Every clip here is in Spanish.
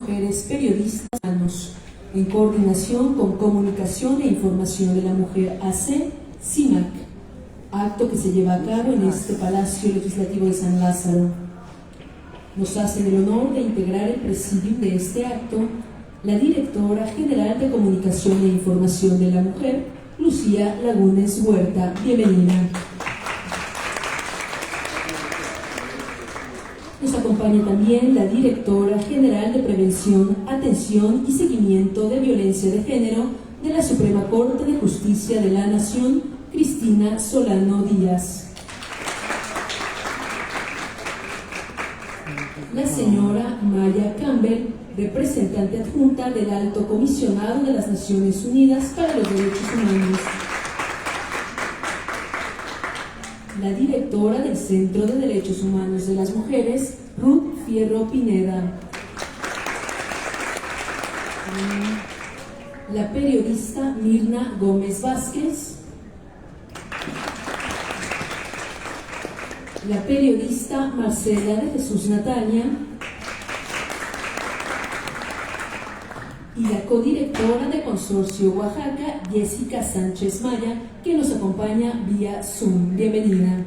Mujeres Periodistas, en coordinación con Comunicación e Información de la Mujer AC, CIMAC, acto que se lleva a cabo en este Palacio Legislativo de San Lázaro. Nos hacen el honor de integrar el presidium de este acto la Directora General de Comunicación e Información de la Mujer, Lucía Lagunes Huerta. Bienvenida. Nos acompaña también la Directora General de Prevención, Atención y Seguimiento de Violencia de Género de la Suprema Corte de Justicia de la Nación, Cristina Solano Díaz. La señora Maya Campbell, representante adjunta del Alto Comisionado de las Naciones Unidas para los Derechos Humanos. La directora del Centro de Derechos Humanos de las Mujeres, Ruth Fierro Pineda. La periodista Mirna Gómez Vázquez. La periodista Marcela de Jesús Natalia. Y la codirectora de Consorcio Oaxaca, Jessica Sánchez Maya, que nos acompaña vía Zoom. Bienvenida.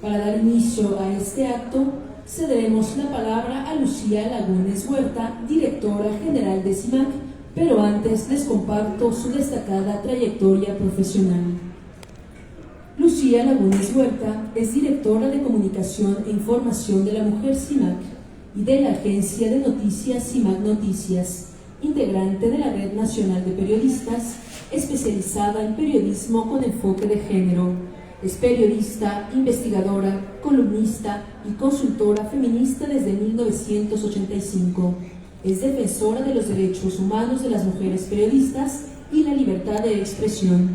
Para dar inicio a este acto, cederemos la palabra a Lucía Lagunes Huerta, directora general de CIMAC, pero antes les comparto su destacada trayectoria profesional. Lucía Lagunes Huerta es directora de Comunicación e Información de la Mujer CIMAC y de la agencia de noticias CIMAC Noticias, integrante de la Red Nacional de Periodistas, especializada en periodismo con enfoque de género. Es periodista, investigadora, columnista y consultora feminista desde 1985. Es defensora de los derechos humanos de las mujeres periodistas y la libertad de expresión.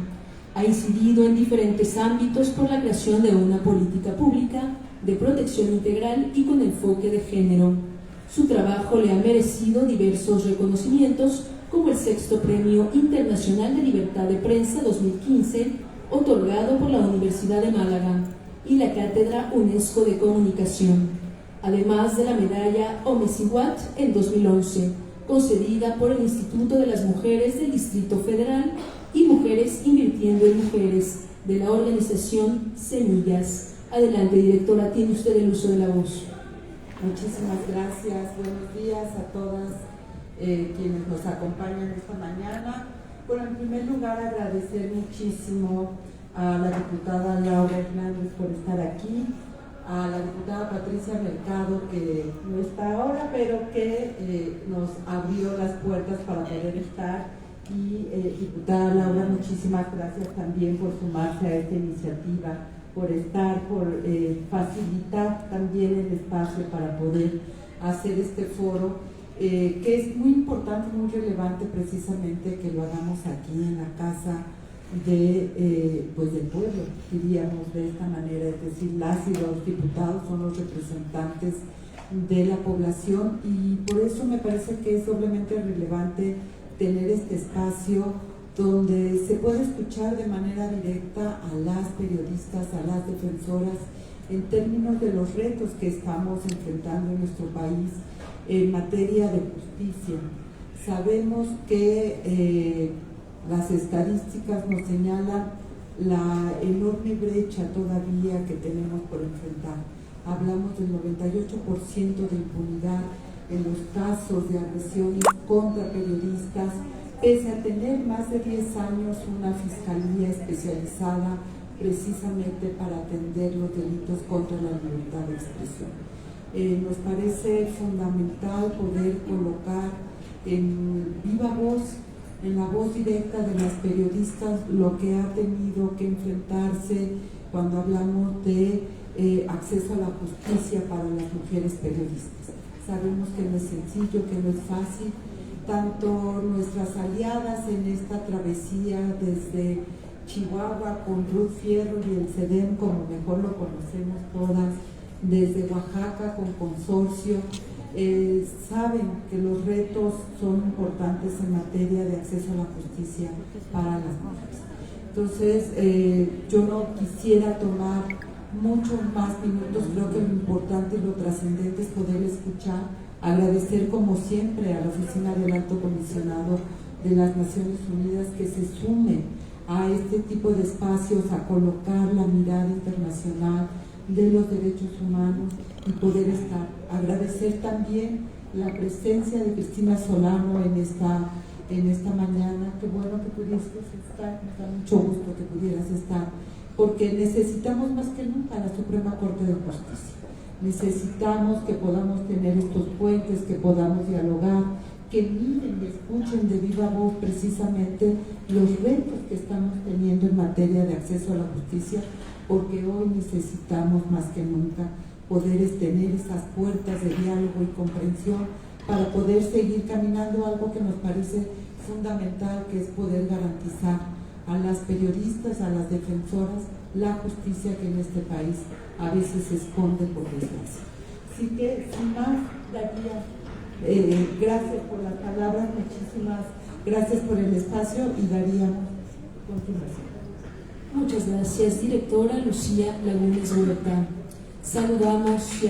Ha incidido en diferentes ámbitos por la creación de una política pública de protección integral y con enfoque de género. Su trabajo le ha merecido diversos reconocimientos, como el 6º Premio Internacional de Libertad de Prensa 2015, otorgado por la Universidad de Málaga, y la Cátedra UNESCO de Comunicación, además de la medalla Omesiwat en 2011, concedida por el Instituto de las Mujeres del Distrito Federal y Mujeres Invirtiendo en Mujeres, de la organización Semillas. Adelante, directora, tiene usted el uso de la voz. Muchísimas gracias, buenos días a todas quienes nos acompañan esta mañana. Bueno, en primer lugar agradecer muchísimo a la diputada Laura Hernández por estar aquí, a la diputada Patricia Mercado, que no está ahora, pero que nos abrió las puertas para poder estar, y diputada Laura, muchísimas gracias también por sumarse a esta iniciativa, por estar, por facilitar también el espacio para poder hacer este foro, que es muy importante, muy relevante precisamente que lo hagamos aquí en la casa pues del pueblo, diríamos de esta manera, es decir, las y los diputados son los representantes de la población, y por eso me parece que es doblemente relevante tener este espacio donde se puede escuchar de manera directa a las periodistas, a las defensoras, en términos de los retos que estamos enfrentando en nuestro país en materia de justicia. Sabemos que las estadísticas nos señalan la enorme brecha todavía que tenemos por enfrentar. Hablamos del 98% de impunidad en los casos de agresiones contra periodistas, pese a tener más de 10 años una fiscalía especializada precisamente para atender los delitos contra la libertad de expresión. Nos parece fundamental poder colocar en viva voz, en la voz directa de las periodistas, lo que ha tenido que enfrentarse cuando hablamos de acceso a la justicia para las mujeres periodistas. Sabemos que no es sencillo, que no es fácil. Tanto nuestras aliadas en esta travesía desde Chihuahua con Ruth Fierro y el CEDEM, como mejor lo conocemos todas, desde Oaxaca con Consorcio, saben que los retos son importantes en materia de acceso a la justicia para las mujeres. Entonces, yo no quisiera tomar muchos más minutos. Creo que lo importante y lo trascendente es poder escuchar, agradecer como siempre a la Oficina del Alto Comisionado de las Naciones Unidas que se sume a este tipo de espacios, a colocar la mirada internacional de los derechos humanos y poder estar. Agradecer también la presencia de Cristina Solano en esta mañana. Qué bueno que pudieses estar, me da mucho gusto que pudieras estar, porque necesitamos más que nunca la Suprema Corte de Justicia. Necesitamos que podamos tener estos puentes, que podamos dialogar, que miren y escuchen de viva voz precisamente los retos que estamos teniendo en materia de acceso a la justicia, porque hoy necesitamos más que nunca poder tener esas puertas de diálogo y comprensión para poder seguir caminando algo que nos parece fundamental, que es poder garantizar a las periodistas, a las defensoras, la justicia que en este país a veces se esconde por desgracia. Así que, sin más, Daría, gracias por las palabras, muchísimas gracias por el espacio y daríamos continuación. Muchas gracias, directora Lucía Lagunes Huerta. Saludamos y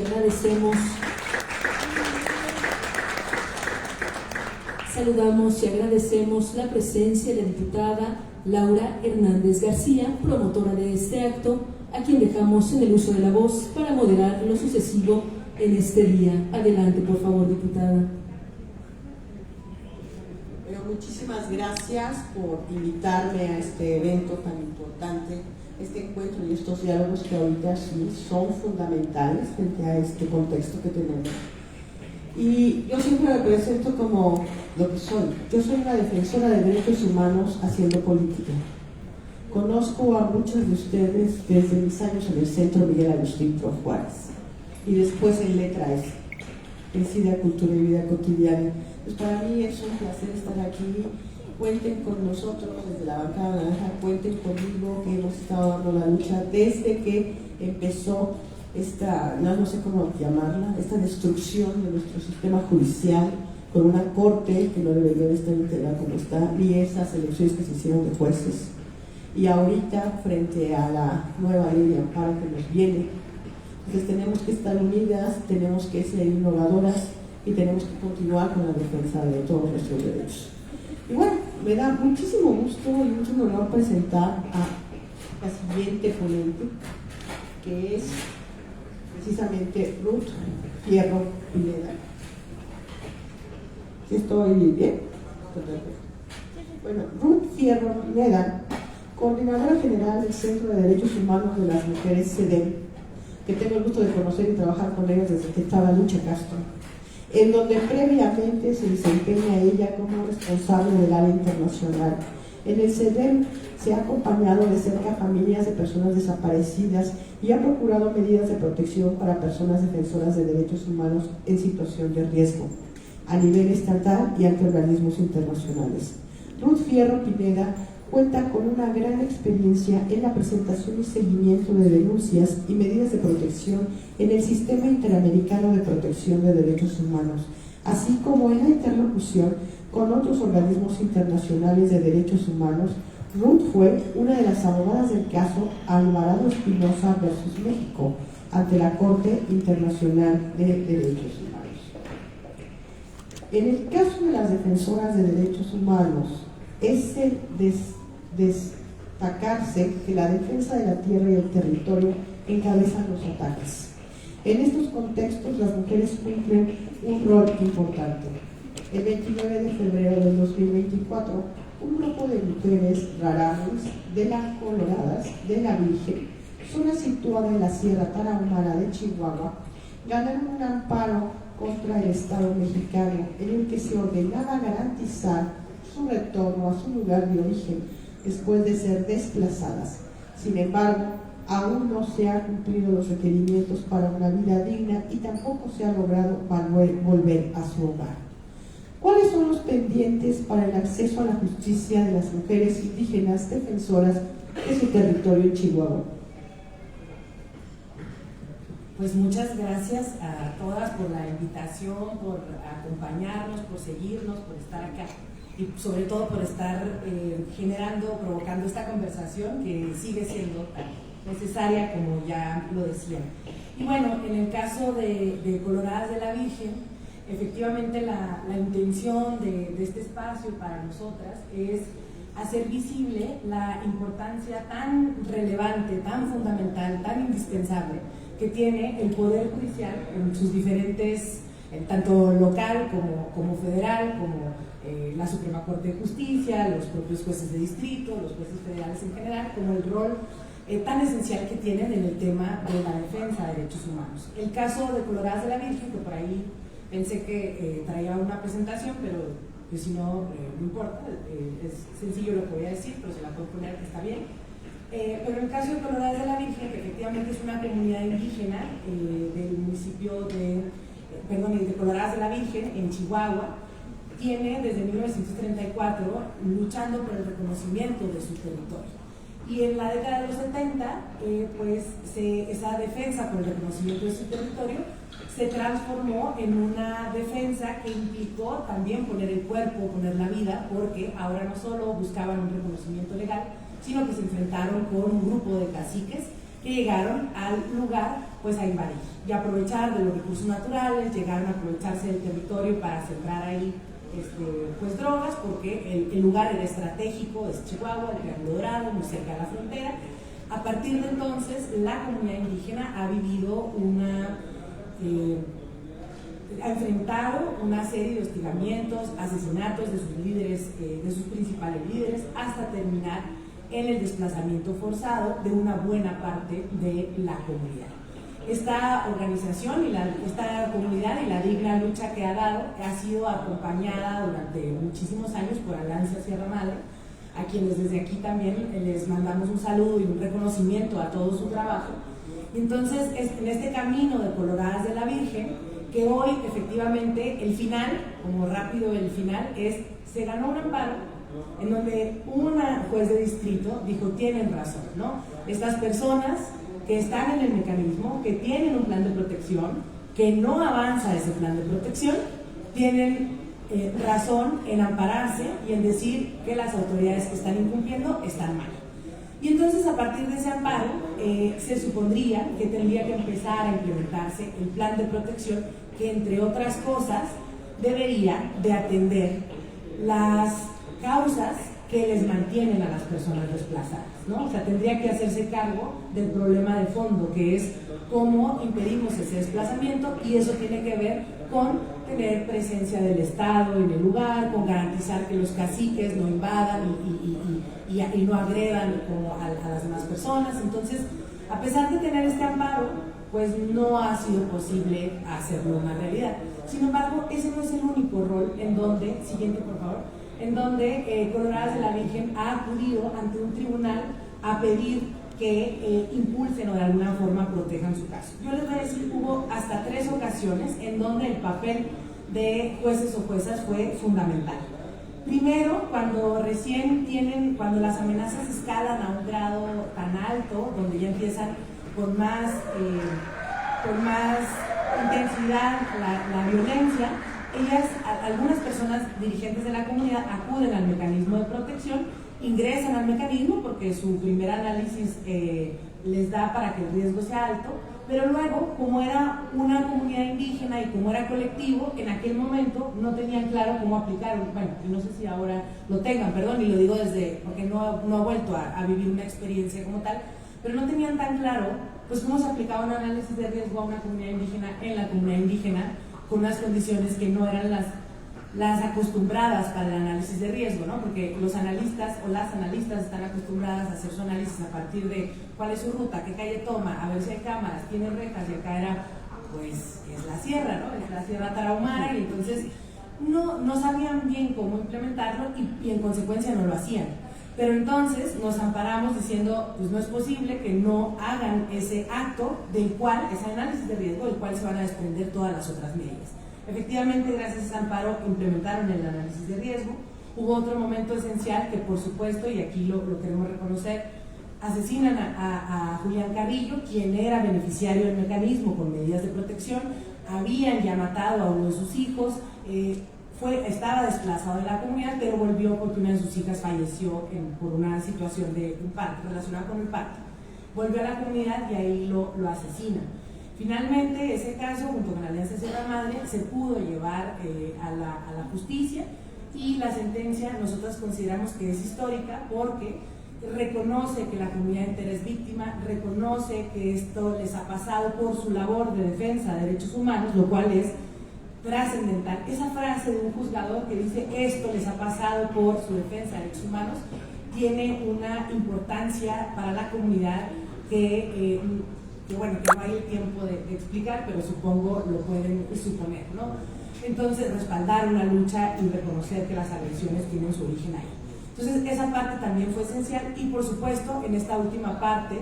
agradecemos la presencia de la diputada Laura Hernández García, promotora de este acto, a quien dejamos en el uso de la voz para moderar lo sucesivo en este día. Adelante, por favor, diputada. Bueno, muchísimas gracias por invitarme a este evento tan importante, este encuentro y estos diálogos que ahorita sí son fundamentales frente a este contexto que tenemos. Y yo siempre me presento como lo que soy. Yo soy una defensora de derechos humanos haciendo política. Conozco a muchos de ustedes desde mis años en el Centro Miguel Agustín Pro Juárez y después en Letra S, en SIDA, Cultura y Vida Cotidiana. Pues para mí es un placer estar aquí. Cuenten con nosotros desde la bancada naranja, cuenten conmigo, que hemos estado dando la lucha desde que empezó esta, no sé cómo llamarla, esta destrucción de nuestro sistema judicial con una corte que no debería de estar integrada como está, y esas elecciones que se hicieron de jueces. Y ahorita, frente a la nueva ley de amparo que nos viene, entonces tenemos que estar unidas, tenemos que ser innovadoras y tenemos que continuar con la defensa de todos nuestros derechos. Y bueno, me da muchísimo gusto y mucho honor presentar a la siguiente ponente, que es precisamente Ruth Fierro Pineda. ¿Sí estoy bien? Bueno, Ruth Fierro Pineda, coordinadora general del Centro de Derechos Humanos de las Mujeres CEDEM, que tengo el gusto de conocer y trabajar con ellas desde que estaba Lucha Castro, en donde previamente se desempeña ella como responsable del área internacional. En el CEDEM se ha acompañado de cerca a familias de personas desaparecidas y ha procurado medidas de protección para personas defensoras de derechos humanos en situación de riesgo, a nivel estatal y ante organismos internacionales. Ruth Fierro Pineda cuenta con una gran experiencia en la presentación y seguimiento de denuncias y medidas de protección en el Sistema Interamericano de Protección de Derechos Humanos, así como en la interlocución con otros organismos internacionales de derechos humanos. Ruth fue una de las abogadas del caso Alvarado Espinosa versus México ante la Corte Internacional de Derechos Humanos. En el caso de las defensoras de derechos humanos, es destacarse que la defensa de la tierra y el territorio encabezan los ataques. En estos contextos, las mujeres cumplen un rol importante. El 29 de febrero del 2024, un grupo de mujeres rarámuris de las Coloradas de la Virgen, zona situada en la Sierra Tarahumara de Chihuahua, ganaron un amparo contra el Estado mexicano en el que se ordenaba garantizar su retorno a su lugar de origen después de ser desplazadas. Sin embargo, aún no se han cumplido los requerimientos para una vida digna y tampoco se ha logrado volver a su hogar. ¿Cuáles son los pendientes para el acceso a la justicia de las mujeres indígenas defensoras de su territorio en Chihuahua? Pues muchas gracias a todas por la invitación, por acompañarnos, por seguirnos, por estar acá y sobre todo por estar generando, provocando esta conversación que sigue siendo tan necesaria, como ya lo decían. Y bueno, en el caso de Coloradas de la Virgen, efectivamente la intención de este espacio para nosotras es hacer visible la importancia tan relevante, tan fundamental, tan indispensable que tiene el Poder Judicial en sus diferentes, tanto local como federal, como la Suprema Corte de Justicia, los propios jueces de distrito, los jueces federales en general, como el rol tan esencial que tienen en el tema de la defensa de derechos humanos. El caso de Coloradas de la Virgen, que por ahí pensé que traía una presentación, pero pues si no, no importa, es sencillo lo que voy a decir, pero se la puedo poner, que está bien. Pero en el caso de Coloradas de la Virgen, que efectivamente es una comunidad indígena del municipio de Coloradas de la Virgen, en Chihuahua, tiene desde 1934 luchando por el reconocimiento de su territorio. Y en la década de los 70, esa defensa por el reconocimiento de su territorio se transformó en una defensa que implicó también poner el cuerpo, poner la vida, porque ahora no solo buscaban un reconocimiento legal, sino que se enfrentaron con un grupo de caciques que llegaron al lugar a invadir y aprovechar de los recursos naturales, llegaron a aprovecharse del territorio para sembrar ahí drogas, porque el lugar era estratégico, es Chihuahua, el Triángulo Dorado, muy cerca de la frontera. A partir de entonces, la comunidad indígena ha vivido ha enfrentado una serie de hostigamientos, asesinatos de sus líderes, de sus principales líderes, hasta terminar en el desplazamiento forzado de una buena parte de la comunidad. Esta organización y esta comunidad y la digna lucha que ha dado ha sido acompañada durante muchísimos años por Alianza Sierra Madre, a quienes desde aquí también les mandamos un saludo y un reconocimiento a todo su trabajo. Entonces, en este camino de Coloradas de la Virgen, que hoy efectivamente el final, como rápido el final, se ganó un amparo en donde una juez de distrito dijo, tienen razón, ¿no? Estas personas que están en el mecanismo, que tienen un plan de protección, que no avanza ese plan de protección, tienen razón en ampararse y en decir que las autoridades que están incumpliendo están mal. Y entonces, a partir de ese amparo, se supondría que tendría que empezar a implementarse el plan de protección que, entre otras cosas, debería de atender las causas que les mantienen a las personas desplazadas, ¿no? O sea, tendría que hacerse cargo del problema de fondo, que es cómo impedimos ese desplazamiento, y eso tiene que ver con tener presencia del Estado en el lugar, con garantizar que los caciques no invadan y no agredan como a las demás personas. Entonces, a pesar de tener este amparo, pues no ha sido posible hacerlo una realidad. Sin embargo, ese no es el único rol en donde, siguiente por favor, en donde Coloradas de la Virgen ha acudido ante un tribunal a pedir que impulsen o de alguna forma protejan su caso. Yo les voy a decir, hubo hasta 3 ocasiones en donde el papel de jueces o juezas fue fundamental. Primero, cuando las amenazas escalan a un grado tan alto, donde ya empiezan con más intensidad la violencia, algunas personas dirigentes de la comunidad acuden al mecanismo de protección, ingresan al mecanismo porque su primer análisis les da para que el riesgo sea alto, pero luego, como era una comunidad indígena y como era colectivo, en aquel momento no tenían claro cómo aplicarlo. Bueno, y no sé si ahora lo tengan, perdón, y lo digo porque no he vuelto a vivir una experiencia como tal, pero no tenían tan claro pues cómo se aplicaba un análisis de riesgo a una comunidad indígena en la comunidad indígena, con unas condiciones que no eran las acostumbradas para el análisis de riesgo, ¿no? Porque los analistas o las analistas están acostumbradas a hacer su análisis a partir de cuál es su ruta, qué calle toma, a ver si hay cámaras, tiene rejas, y acá era, pues, es la sierra, ¿no? Es la Sierra Tarahumara, y entonces no sabían bien cómo implementarlo y en consecuencia no lo hacían. Pero entonces nos amparamos diciendo, pues no es posible que no hagan ese acto ese análisis de riesgo, del cual se van a desprender todas las otras medidas. Efectivamente, gracias a ese amparo implementaron el análisis de riesgo. Hubo otro momento esencial que, por supuesto, y aquí lo queremos reconocer, asesinan a Julián Carrillo, quien era beneficiario del mecanismo con medidas de protección, habían ya matado a uno de sus hijos, estaba desplazado de la comunidad, pero volvió porque una de sus hijas falleció por una situación de un parto, relacionada con el parto. vuelve a la comunidad y ahí lo asesina. Finalmente, ese caso, junto con la Alianza Sierra Madre, se pudo llevar a la justicia, y la sentencia nosotros consideramos que es histórica porque reconoce que la comunidad entera es víctima, reconoce que esto les ha pasado por su labor de defensa de derechos humanos, lo cual es trascendental. Esa frase de un juzgador que dice esto les ha pasado por su defensa de derechos humanos tiene una importancia para la comunidad que bueno, que no hay el tiempo de explicar, pero supongo lo pueden suponer, ¿no? Entonces, respaldar una lucha y reconocer que las agresiones tienen su origen ahí. Entonces, esa parte también fue esencial, y por supuesto, en esta última parte,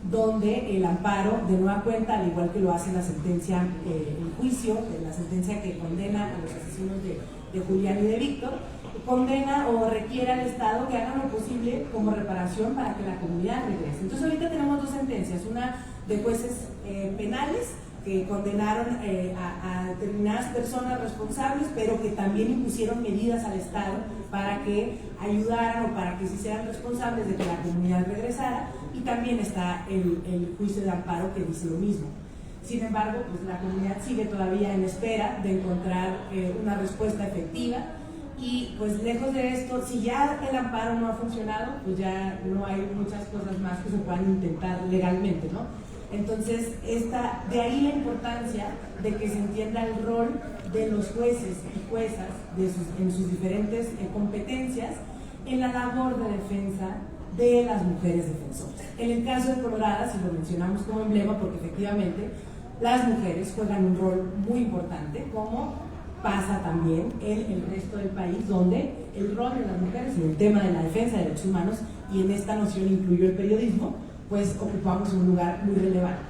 donde el amparo, de nueva cuenta, al igual que lo hace la sentencia en juicio, la sentencia que condena a los asesinos de Julián y de Víctor, condena o requiere al Estado que haga lo posible como reparación para que la comunidad regrese. Entonces, ahorita tenemos dos sentencias, una de jueces penales que condenaron a determinadas personas responsables, pero que también impusieron medidas al Estado para que ayudaran o para que se hicieran responsables de que la comunidad regresara, y también está el juicio de amparo que dice lo mismo. Sin embargo, pues la comunidad sigue todavía en espera de encontrar una respuesta efectiva, y pues lejos de esto, si ya el amparo no ha funcionado, pues ya no hay muchas cosas más que se puedan intentar legalmente, ¿no? Entonces, de ahí la importancia de que se entienda el rol de los jueces y juezas en sus diferentes competencias en la labor de defensa de las mujeres defensoras. En el caso de Colorado, si lo mencionamos como emblema, porque efectivamente las mujeres juegan un rol muy importante, como pasa también en el resto del país, donde el rol de las mujeres en el tema de la defensa de derechos humanos, y en esta noción incluyo el periodismo, pues ocupamos un lugar muy relevante.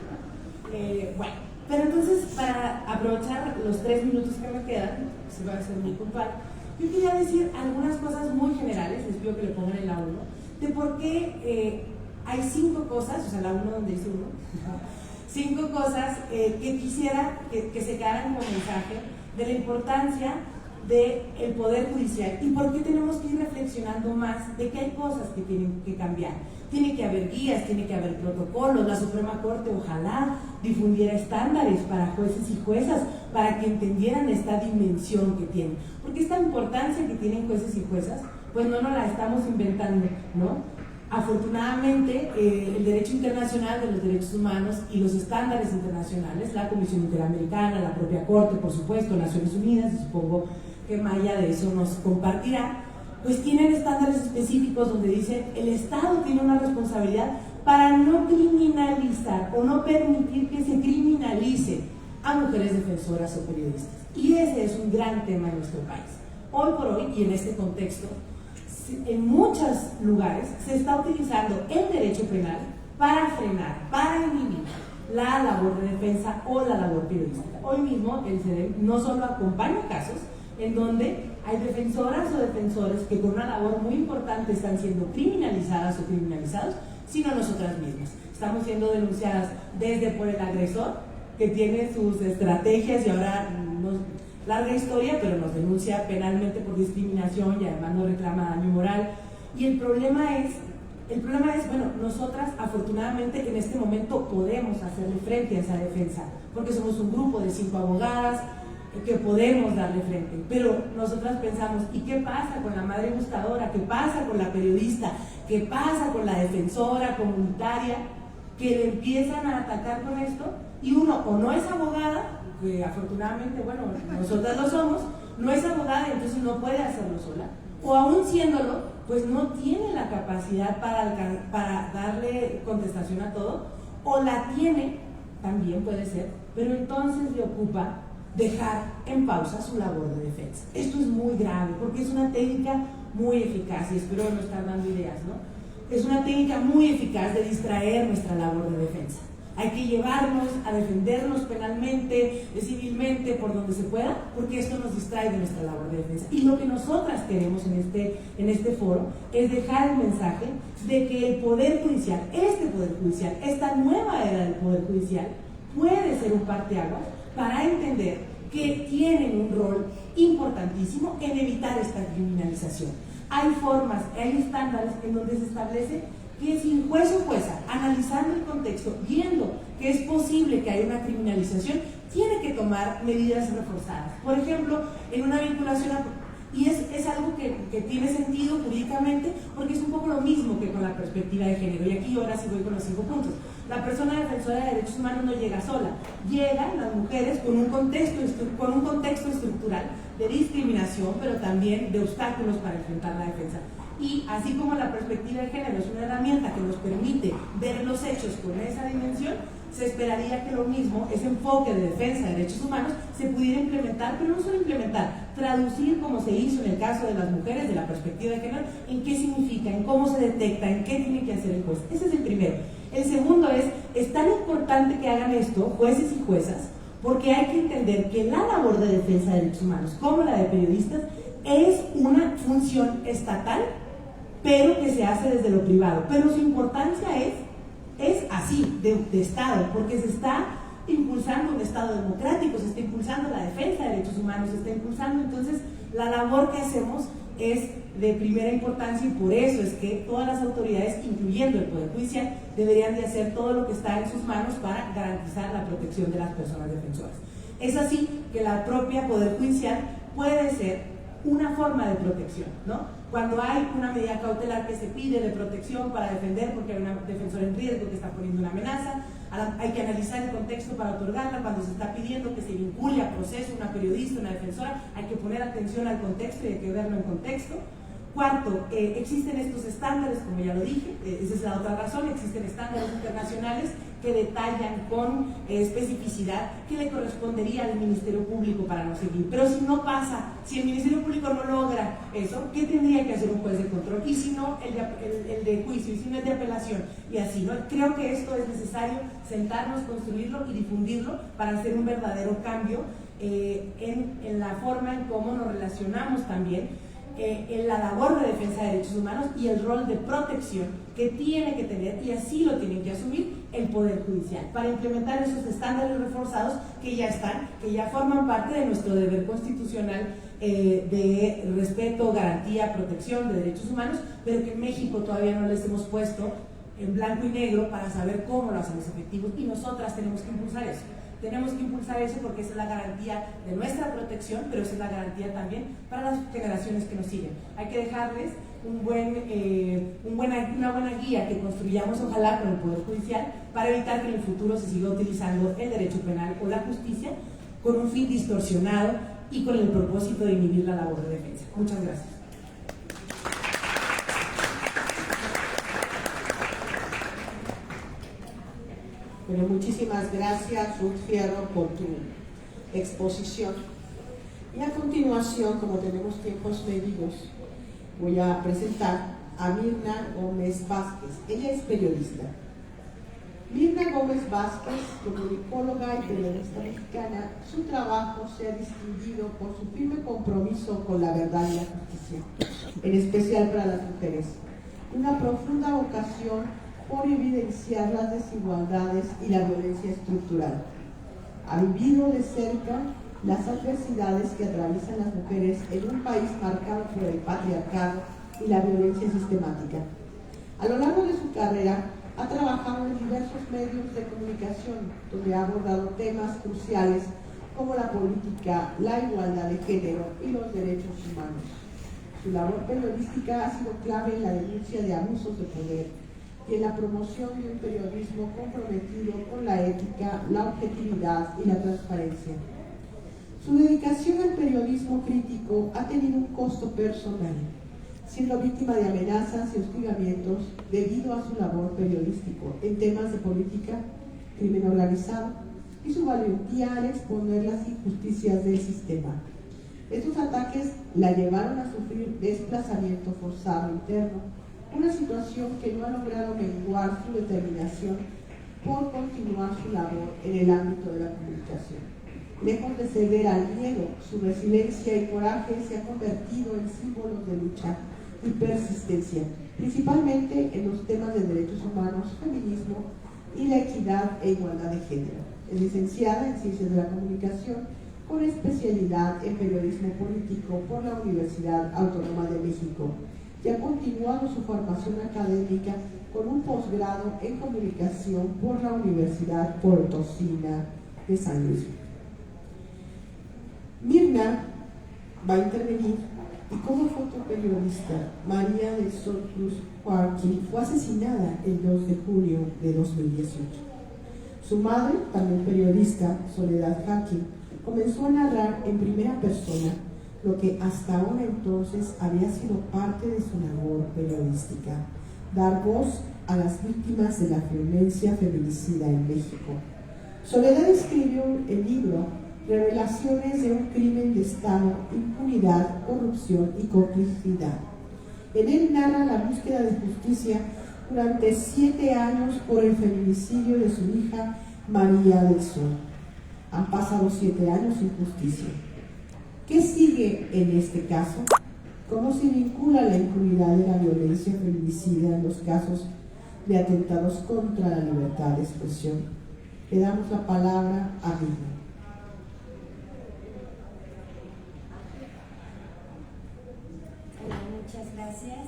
Bueno, pero entonces, para aprovechar los 3 minutos que me quedan, se va a ser muy puntual, yo quería decir algunas cosas muy generales, les pido que le pongan en la 1, de por qué hay 5 cosas, o sea, la 1 donde dice 1, 5 cosas que quisiera que se quedaran como mensaje de la importancia del Poder Judicial, y por qué tenemos que ir reflexionando más de que hay cosas que tienen que cambiar. Tiene que haber guías, tiene que haber protocolos. La Suprema Corte ojalá difundiera estándares para jueces y juezas, para que entendieran esta dimensión que tienen, porque esta importancia que tienen jueces y juezas, pues no nos la estamos inventando, ¿no? Afortunadamente, el derecho internacional de los derechos humanos y los estándares internacionales, la Comisión Interamericana, la propia Corte, por supuesto, Naciones Unidas, y supongo que Maya de eso nos compartirá, pues tienen estándares específicos donde dice el Estado tiene una responsabilidad para no criminalizar o no permitir que se criminalice a mujeres defensoras o periodistas. Y ese es un gran tema en nuestro país. Hoy por hoy, y en este contexto, en muchos lugares se está utilizando el derecho penal para frenar, para inhibir la labor de defensa o la labor periodística. Hoy mismo el CEDEM no solo acompaña casos en donde hay defensoras o defensores que con una labor muy importante están siendo criminalizadas o criminalizados, sino nosotras mismas. Estamos siendo denunciadas desde por el agresor, que tiene sus estrategias y ahora larga historia, pero nos denuncia penalmente por discriminación y además nos reclama daño moral. Y el problema es, bueno, nosotras afortunadamente en este momento podemos hacerle frente a esa defensa, porque somos un grupo de 5 abogadas que podemos darle frente, pero nosotras pensamos, ¿y qué pasa con la madre buscadora? ¿Qué pasa con la periodista? ¿Qué pasa con la defensora comunitaria? Que le empiezan a atacar con esto, y uno o no es abogada, que afortunadamente, bueno, nosotras lo somos, no es abogada y entonces no puede hacerlo sola, o aún siéndolo, pues no tiene la capacidad para darle contestación a todo, o la tiene, también puede ser, pero entonces le ocupa dejar en pausa su labor de defensa. Esto es muy grave porque es una técnica muy eficaz, y espero no estar dando ideas, ¿no? Es una técnica muy eficaz de distraer nuestra labor de defensa. Hay que llevarnos a defendernos penalmente, civilmente, por donde se pueda, porque esto nos distrae de nuestra labor de defensa. Y lo que nosotras queremos en este foro es dejar el mensaje de que el Poder Judicial, este Poder Judicial, esta nueva era del Poder Judicial, puede ser un parteaguas para entender que tienen un rol importantísimo en evitar esta criminalización. Hay formas, hay estándares en donde se establece que si juez o jueza, analizando el contexto, viendo que es posible que haya una criminalización, tiene que tomar medidas reforzadas. Por ejemplo, en una vinculación y es algo que tiene sentido jurídicamente porque es un poco lo mismo que con la perspectiva de género. Y aquí ahora sí voy con los 5 puntos. La persona defensora de derechos humanos no llega sola, llegan las mujeres con un contexto estructural de discriminación, pero también de obstáculos para enfrentar la defensa. Y así como la perspectiva de género es una herramienta que nos permite ver los hechos con esa dimensión, se esperaría que lo mismo, ese enfoque de defensa de derechos humanos, se pudiera implementar, pero no solo implementar, traducir como se hizo en el caso de las mujeres, de la perspectiva de género, en qué significa, en cómo se detecta, en qué tiene que hacer el juez. Ese es el primero. El segundo es tan importante que hagan esto, jueces y juezas, porque hay que entender que la labor de defensa de derechos humanos, como la de periodistas, es una función estatal, pero que se hace desde lo privado. Pero su importancia es así, de Estado, porque se está impulsando un Estado democrático, se está impulsando la defensa de derechos humanos, se está impulsando, entonces la labor que hacemos es de primera importancia y por eso es que todas las autoridades, incluyendo el Poder Judicial, deberían de hacer todo lo que está en sus manos para garantizar la protección de las personas defensoras. Es así que la propia Poder Judicial puede ser una forma de protección, ¿no? Cuando hay una medida cautelar que se pide de protección para defender porque hay una defensora en riesgo que está poniendo una amenaza, hay que analizar el contexto para otorgarla. Cuando se está pidiendo que se vincule a proceso una periodista, una defensora, hay que poner atención al contexto y hay que verlo en contexto. Cuarto, existen estos estándares, como ya lo dije, esa es la otra razón, existen estándares internacionales que detallan con especificidad qué le correspondería al Ministerio Público para no seguir. Pero si no pasa, si el Ministerio Público no logra eso, ¿qué tendría que hacer un juez de control? Y si no, el de juicio, y si no, el de apelación, y así, ¿no? Creo que esto es necesario sentarnos, construirlo y difundirlo para hacer un verdadero cambio en la forma en cómo nos relacionamos también en la labor de defensa de derechos humanos y el rol de protección que tiene que tener, y así lo tienen que asumir, el Poder Judicial, para implementar esos estándares reforzados que ya están, que ya forman parte de nuestro deber constitucional de respeto, garantía, protección de derechos humanos, pero que en México todavía no les hemos puesto en blanco y negro para saber cómo lo hacemos efectivos, y nosotras tenemos que impulsar eso. Tenemos que impulsar eso porque esa es la garantía de nuestra protección, pero esa es la garantía también para las generaciones que nos siguen. Hay que dejarles una buena guía que construyamos, ojalá, con el Poder Judicial, para evitar que en el futuro se siga utilizando el derecho penal o la justicia con un fin distorsionado y con el propósito de inhibir la labor de defensa. Muchas gracias. Bueno, muchísimas gracias, Ruth Fierro, por tu exposición. Y a continuación, como tenemos tiempos medidos, voy a presentar a Mirna Gómez Vázquez. Ella es periodista. Mirna Gómez Vázquez, comunicóloga y periodista mexicana, su trabajo se ha distinguido por su firme compromiso con la verdad y la justicia, en especial para las mujeres. Una profunda vocación por evidenciar las desigualdades y la violencia estructural. Ha vivido de cerca las adversidades que atraviesan las mujeres en un país marcado por el patriarcado y la violencia sistemática. A lo largo de su carrera, ha trabajado en diversos medios de comunicación, donde ha abordado temas cruciales como la política, la igualdad de género y los derechos humanos. Su labor periodística ha sido clave en la denuncia de abusos de poder y en la promoción de un periodismo comprometido con la ética, la objetividad y la transparencia. Su dedicación al periodismo crítico ha tenido un costo personal, siendo víctima de amenazas y hostigamientos debido a su labor periodístico en temas de política, crimen organizado y su valentía al exponer las injusticias del sistema. Estos ataques la llevaron a sufrir desplazamiento forzado interno, una situación que no ha logrado menguar su determinación por continuar su labor en el ámbito de la comunicación. Lejos de ceder al miedo, su resiliencia y coraje se ha convertido en símbolos de lucha y persistencia, principalmente en los temas de derechos humanos, feminismo y la equidad e igualdad de género. Es licenciada en Ciencias de la Comunicación con especialidad en Periodismo Político por la Universidad Autónoma de México. y ha continuado su formación académica con un posgrado en comunicación por la Universidad Potosina de San Luis. Mirna va a intervenir y como fotoperiodista, María del Sol Cruz Joaquín fue asesinada el 2 de junio de 2018. Su madre, también periodista, Soledad Joaquín, comenzó a narrar en primera persona lo que hasta ahora entonces había sido parte de su labor periodística, dar voz a las víctimas de la violencia feminicida en México. Soledad escribió el libro Revelaciones de un crimen de Estado, impunidad, corrupción y complicidad. En él narra la búsqueda de justicia durante 7 años por el feminicidio de su hija María del Sol. Han pasado 7 años sin justicia. ¿Qué sigue en este caso? ¿Cómo se vincula la impunidad de la violencia feminicida en los casos de atentados contra la libertad de expresión? Le damos la palabra a Mirna. Muchas gracias,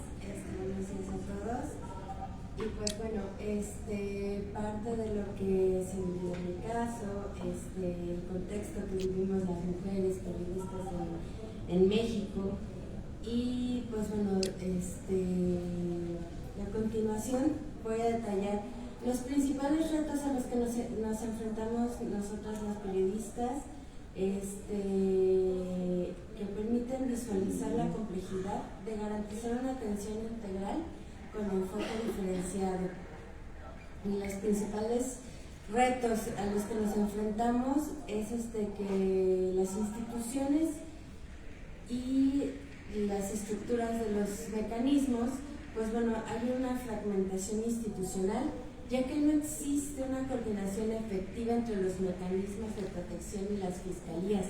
buenos días a todos. Y pues bueno, parte de lo que se vivió en mi caso, el contexto que vivimos las mujeres periodistas en México. Y pues bueno, a continuación voy a detallar los principales retos a los que nos enfrentamos nosotras las periodistas, que permiten visualizar la complejidad de garantizar una atención integral con enfoque diferenciado. Y los principales retos a los que nos enfrentamos es que las instituciones y las estructuras de los mecanismos, pues bueno, hay una fragmentación institucional, ya que no existe una coordinación efectiva entre los mecanismos de protección y las fiscalías,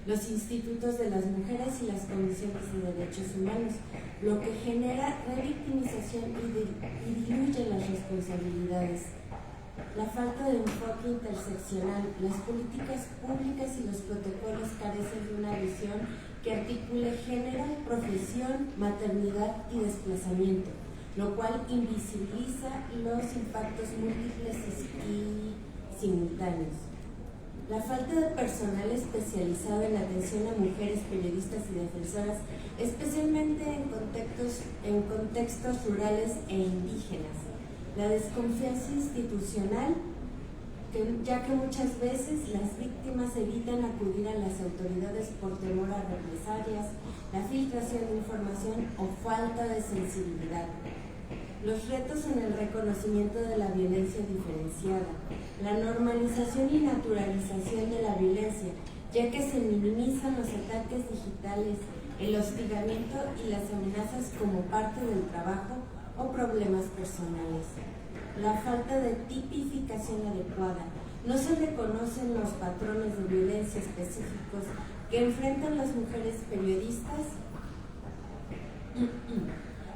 los institutos de las mujeres y las comisiones de derechos humanos, lo que genera revictimización y diluye las responsabilidades. La falta de enfoque interseccional, las políticas públicas y los protocolos carecen de una visión que articule género, profesión, maternidad y desplazamiento, lo cual invisibiliza los impactos múltiples y simultáneos. La falta de personal especializado en la atención a mujeres periodistas y defensoras, especialmente en contextos rurales e indígenas. La desconfianza institucional, ya que muchas veces las víctimas evitan acudir a las autoridades por temor a represalias, la filtración de información o falta de sensibilidad. Los retos en el reconocimiento de la violencia diferenciada, la normalización y naturalización de la violencia, ya que se minimizan los ataques digitales, el hostigamiento y las amenazas como parte del trabajo o problemas personales. La falta de tipificación adecuada, no se reconocen los patrones de violencia específicos que enfrentan las mujeres periodistas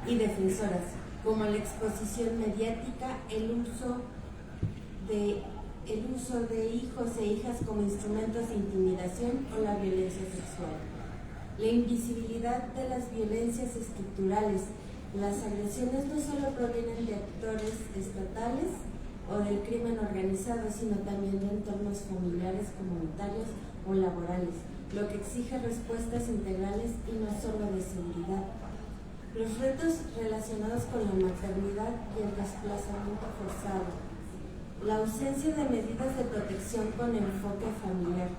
y defensoras, como la exposición mediática, el uso de hijos e hijas como instrumentos de intimidación o la violencia sexual. La invisibilidad de las violencias estructurales. Las agresiones no solo provienen de actores estatales o del crimen organizado, sino también de entornos familiares, comunitarios o laborales, lo que exige respuestas integrales y no solo de seguridad. Los retos relacionados con la maternidad y el desplazamiento forzado. La ausencia de medidas de protección con enfoque familiar.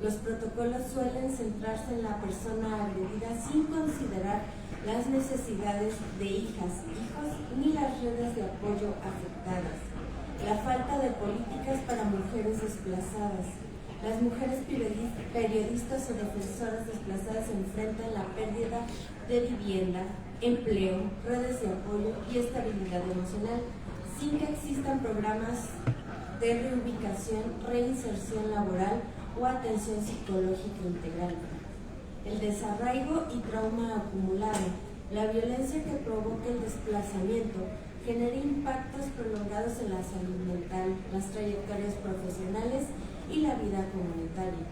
Los protocolos suelen centrarse en la persona agredida sin considerar las necesidades de hijas, hijos ni las redes de apoyo afectadas. La falta de políticas para mujeres desplazadas. Las mujeres periodistas o defensoras desplazadas enfrentan la pérdida de vivienda, empleo, redes de apoyo y estabilidad emocional, sin que existan programas de reubicación, reinserción laboral o atención psicológica integral. El desarraigo y trauma acumulado. La violencia que provoca el desplazamiento genera impactos prolongados en la salud mental, las trayectorias profesionales y la vida comunitaria.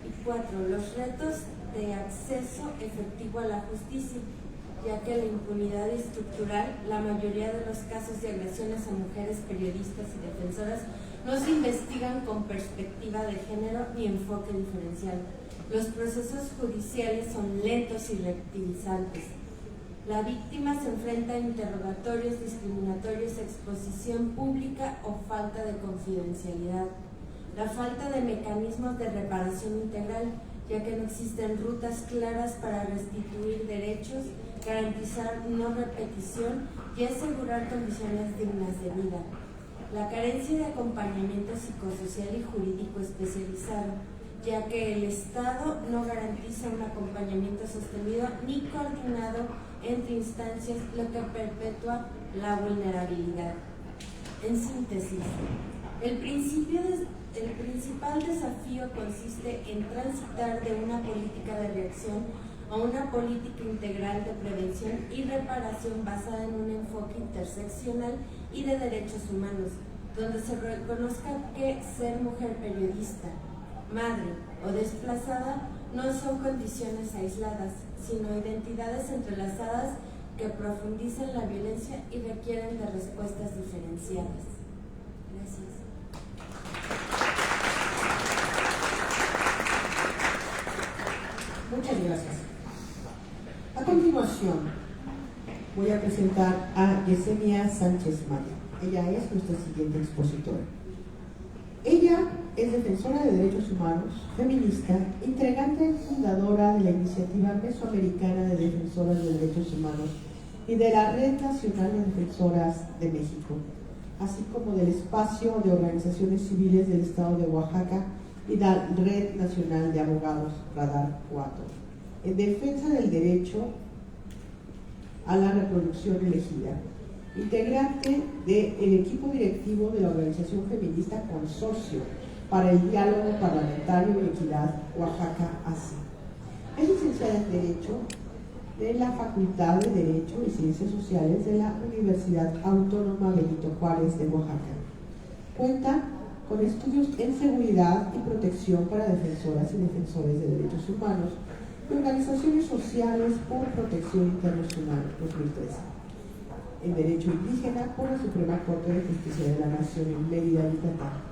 Y 4. Los retos de acceso efectivo a la justicia. ya que la impunidad estructural, la mayoría de los casos de agresiones a mujeres periodistas y defensoras no se investigan con perspectiva de género ni enfoque diferencial. Los procesos judiciales son lentos y reactivizantes. La víctima se enfrenta a interrogatorios discriminatorios, exposición pública o falta de confidencialidad. La falta de mecanismos de reparación integral, ya que no existen rutas claras para restituir derechos, garantizar no repetición y asegurar condiciones dignas de vida. La carencia de acompañamiento psicosocial y jurídico especializado, ya que el Estado no garantiza un acompañamiento sostenido ni coordinado entre instancias, lo que perpetúa la vulnerabilidad. En síntesis, el principal desafío consiste en transitar de una política de reacción a una política integral de prevención y reparación basada en un enfoque interseccional y de derechos humanos, donde se reconozca que ser mujer periodista, madre o desplazada no son condiciones aisladas, sino identidades entrelazadas que profundizan la violencia y requieren de respuestas diferenciadas. Gracias. Muchas gracias. A continuación, voy a presentar a Yesenia Sánchez Maya. Ella es nuestra siguiente expositora. Ella es defensora de derechos humanos, feminista, integrante fundadora de la Iniciativa Mesoamericana de Defensoras de Derechos Humanos y de la Red Nacional de Defensoras de México, así como del Espacio de Organizaciones Civiles del Estado de Oaxaca y la Red Nacional de Abogados Radar 4, en defensa del derecho a la reproducción elegida. Integrante del equipo directivo de la organización feminista Consorcio para el Diálogo Parlamentario y Equidad Oaxaca AC. Es licenciada en Derecho de la Facultad de Derecho y Ciencias Sociales de la Universidad Autónoma Benito Juárez de Oaxaca. Cuenta con estudios en seguridad y protección para defensoras y defensores de derechos humanos y organizaciones sociales por protección internacional 2013. En Derecho Indígena por la Suprema Corte de Justicia de la Nación en Mérida, Yucatán.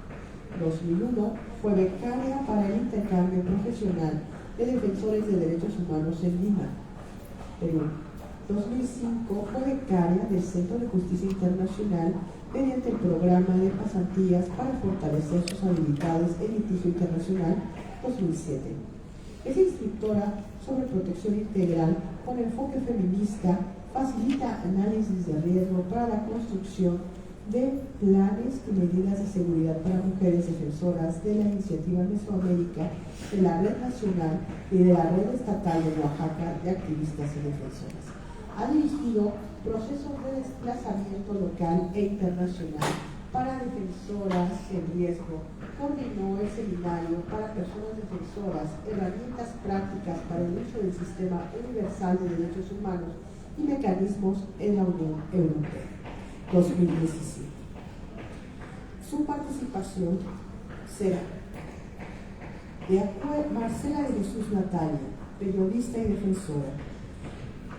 2001 fue becaria para el intercambio profesional de defensores de derechos humanos en Lima, Perú. 2005 fue becaria del Centro de Justicia Internacional mediante el programa de pasantías para fortalecer sus habilidades en litigio internacional 2007. Es instructora sobre protección integral con enfoque feminista, facilita análisis de riesgo para la construcción de planes y medidas de seguridad para mujeres defensoras de la Iniciativa Mesoamérica, de la Red Nacional y de la Red Estatal de Oaxaca de Activistas y Defensoras. Ha dirigido procesos de desplazamiento local e internacional para defensoras en riesgo, coordinó el seminario para personas defensoras, herramientas prácticas para el uso del Sistema Universal de Derechos Humanos y mecanismos en la Unión Europea, 2017. Su participación será de Marcela de Jesús Natalia, periodista y defensora.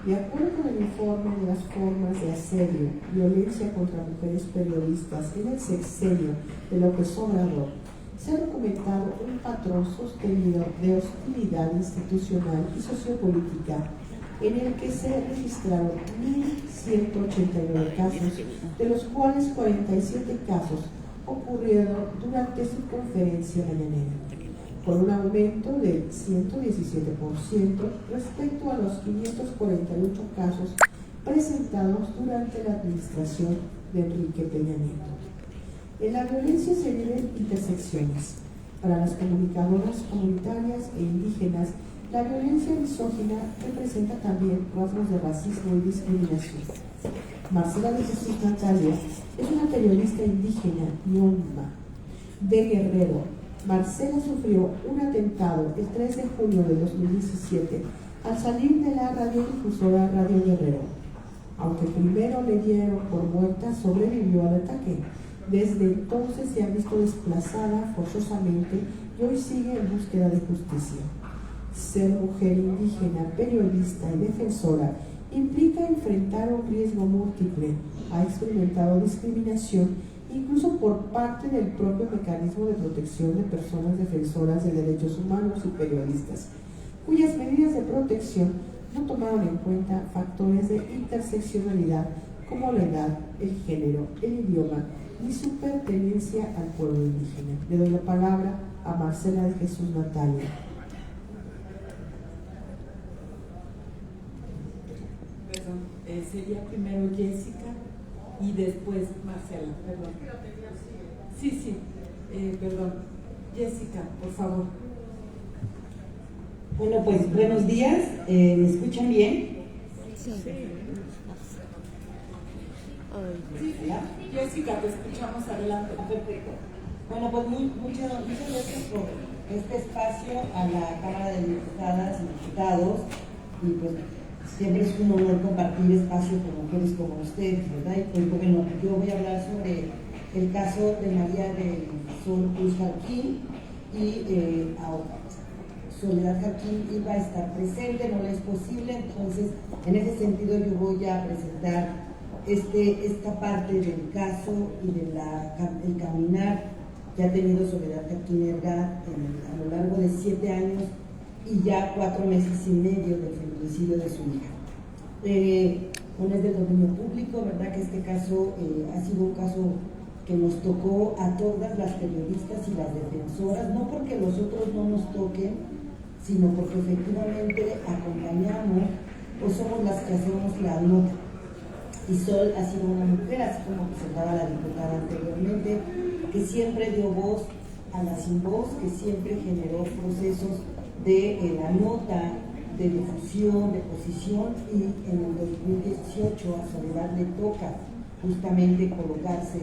De acuerdo con el informe de las formas de asedio, violencia contra mujeres periodistas en el sexenio de López Obrador, se ha documentado un patrón sostenido de hostilidad institucional y sociopolítica en el que se registraron 1.189 casos, de los cuales 47 casos ocurrieron durante su conferencia mañanera, con un aumento del 117% respecto a los 548 casos presentados durante la administración de Enrique Peña Nieto. En la violencia se viven intersecciones. Para las comunicadoras comunitarias e indígenas, la violencia misógina representa también rasgos de racismo y discriminación. Marcela de Jesús Natalia es una periodista indígena ñolma de Guerrero. Marcela sufrió un atentado el 3 de junio de 2017 al salir de la radiodifusora Radio Guerrero. Aunque primero le dieron por muerta, sobrevivió al ataque. Desde entonces se ha visto desplazada forzosamente y hoy sigue en búsqueda de justicia. Ser mujer indígena, periodista y defensora implica enfrentar un riesgo múltiple. Ha experimentado discriminación incluso por parte del propio mecanismo de protección de personas defensoras de derechos humanos y periodistas, cuyas medidas de protección no tomaron en cuenta factores de interseccionalidad como la edad, el género, el idioma ni su pertenencia al pueblo indígena. Le doy la palabra a Marcela de Jesús Natalia. Perdón, sería primero Jessica y después Marcela, perdón. Sí, perdón. Jessica, por favor. Bueno, pues buenos días, ¿me escuchan bien? Sí, Jessica, te escuchamos, adelante. Perfecto. Bueno, pues muchas gracias por este espacio a la Cámara de Diputadas y Diputados, y pues siempre es un honor compartir espacio con mujeres como ustedes, ¿verdad? Y pues bueno, yo voy a hablar sobre el caso de María del Sol Cruz Jarquín y Soledad Jarquín iba a estar presente, no le es posible, entonces en ese sentido yo voy a presentar esta parte del caso y de el caminar que ha tenido Soledad Jarquín Ergat a lo largo de 7 años y ya 4 meses y medio del feminicidio de su hija. Bueno, es de dominio público, ¿verdad? Que este caso ha sido un caso que nos tocó a todas las periodistas y las defensoras, no porque los otros no nos toquen, sino porque efectivamente acompañamos o somos las que hacemos la nota. Y Sol ha sido una mujer, así como presentaba la diputada anteriormente, que siempre dio voz a la sin voz, que siempre generó procesos de la nota, de difusión, de posición, y en el 2018 a Soledad le toca justamente colocarse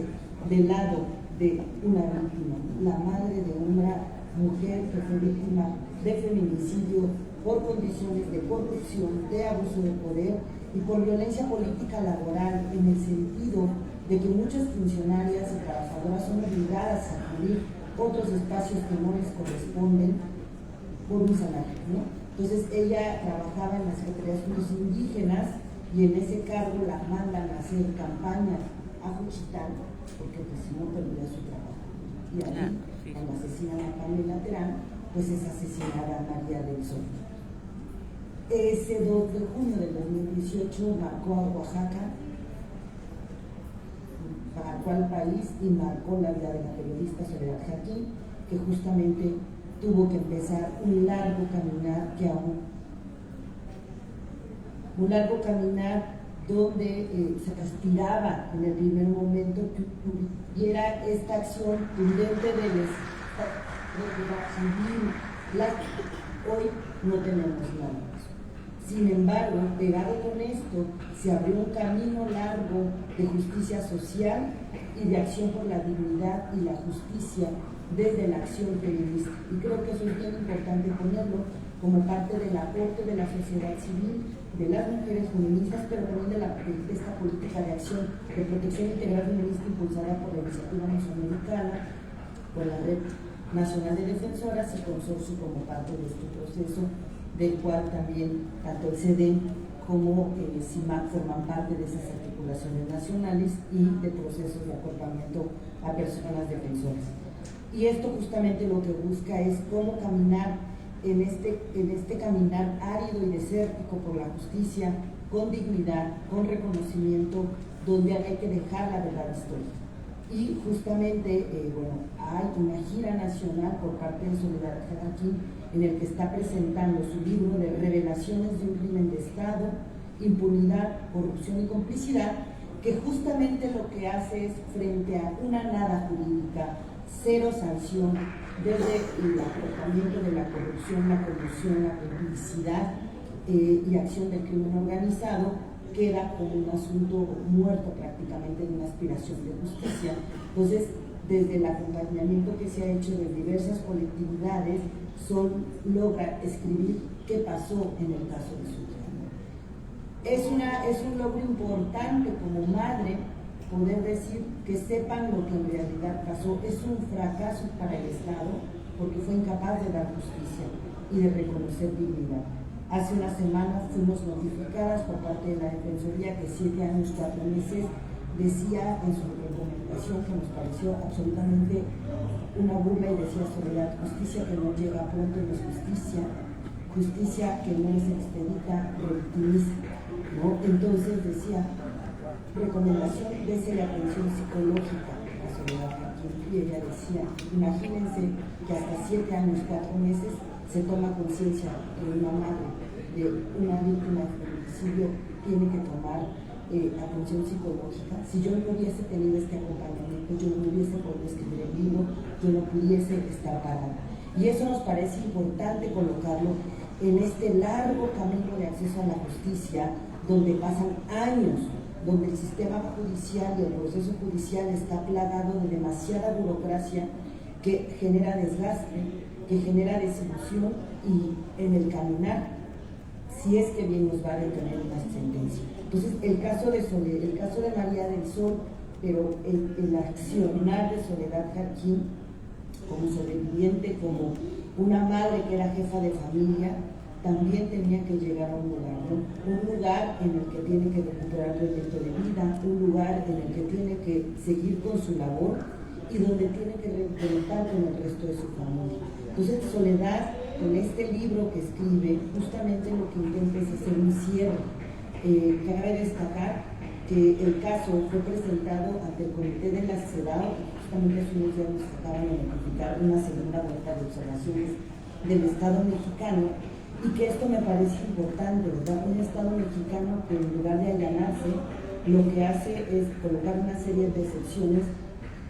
del lado de una víctima, la madre de una mujer que fue víctima de feminicidio por condiciones de corrupción, de abuso de poder y por violencia política laboral, en el sentido de que muchas funcionarias y trabajadoras son obligadas a acudir a otros espacios que no les corresponden por un salario, ¿no? Entonces ella trabajaba en las secretarías de los indígenas y en ese cargo la mandan a hacer campaña a Juchitán, porque pues si no perdía su trabajo. Y ahí, cuando asesinan a Pamela Terán, pues es asesinada María del Sol. Ese 2 de junio del 2018 marcó a Oaxaca, marcó al país y marcó la vida de la periodista Soledad Jarquín, que justamente tuvo que empezar un largo caminar donde se aspiraba en el primer momento que hubiera esta acción prudente de la civil. Hoy no tenemos nada. Sin embargo, pegado con esto, se abrió un camino largo de justicia social y de acción por la dignidad y la justicia desde la acción periodística. Y creo que eso es bien importante ponerlo como parte del aporte de la sociedad civil, de las mujeres feministas, pero también de esta política de acción de protección integral feminista impulsada por la Iniciativa Mesoamericana, por la Red Nacional de Defensoras y Consorcio como parte de este proceso, del cual también tanto el CEDEN como CIMAC forman parte de esas articulaciones nacionales y de procesos de acorpamiento a personas defensoras. Y esto justamente lo que busca es cómo caminar en este caminar árido y desértico por la justicia, con dignidad, con reconocimiento, donde hay que dejar la verdad histórica. Y justamente, hay una gira nacional por parte de Soledad Jarquín en el que está presentando su libro de Revelaciones de un crimen de Estado, impunidad, corrupción y complicidad, que justamente lo que hace es, frente a una nada jurídica, cero sanción, desde el acortamiento de la corrupción, la corrupción, la complicidad y acción del crimen organizado, queda como un asunto muerto prácticamente de una aspiración de justicia. Entonces, desde el acompañamiento que se ha hecho de diversas colectividades, logra escribir qué pasó en el caso de su hija. Es un logro importante como madre poder decir que sepan lo que en realidad pasó. Es un fracaso para el Estado porque fue incapaz de dar justicia y de reconocer dignidad. Hace una semana fuimos notificadas por parte de la Defensoría que 7 años, 4 meses, decía en su recomendación, que nos pareció absolutamente una burla, y decía Soledad: justicia que no llega pronto no es justicia, justicia que no es expedita, revictimiza, ¿no? Entonces decía, recomendación, désele atención psicológica a Soledad Jarquín. Y ella decía, imagínense que hasta 7 años, 4 meses se toma conciencia que una madre de una víctima de feminicidio tiene que tomar atención psicológica. Si yo no hubiese tenido este acompañamiento, yo no hubiese podido escribir el libro, yo no pudiese estar parada. Y eso nos parece importante colocarlo en este largo camino de acceso a la justicia, donde pasan años, donde el sistema judicial y el proceso judicial está plagado de demasiada burocracia que genera desgaste, que genera desilusión, y en el caminar, si es que bien nos va a detener una sentencia. Entonces, el caso de María del Sol, pero el accionar de Soledad Jarquín como sobreviviente, como una madre que era jefa de familia, también tenía que llegar a un lugar, ¿no? Un lugar en el que tiene que recuperar proyecto de vida, un lugar en el que tiene que seguir con su labor y donde tiene que reconectar con el resto de su familia. Entonces, Soledad, con este libro que escribe, justamente lo que intenta es hacer un cierre. Cabe destacar que el caso fue presentado ante el Comité de la CEDAW, justamente hace unos días nos acaban de notificar una segunda vuelta de observaciones del Estado mexicano, y que esto me parece importante, ¿verdad? Un Estado mexicano que en lugar de allanarse, lo que hace es colocar una serie de excepciones,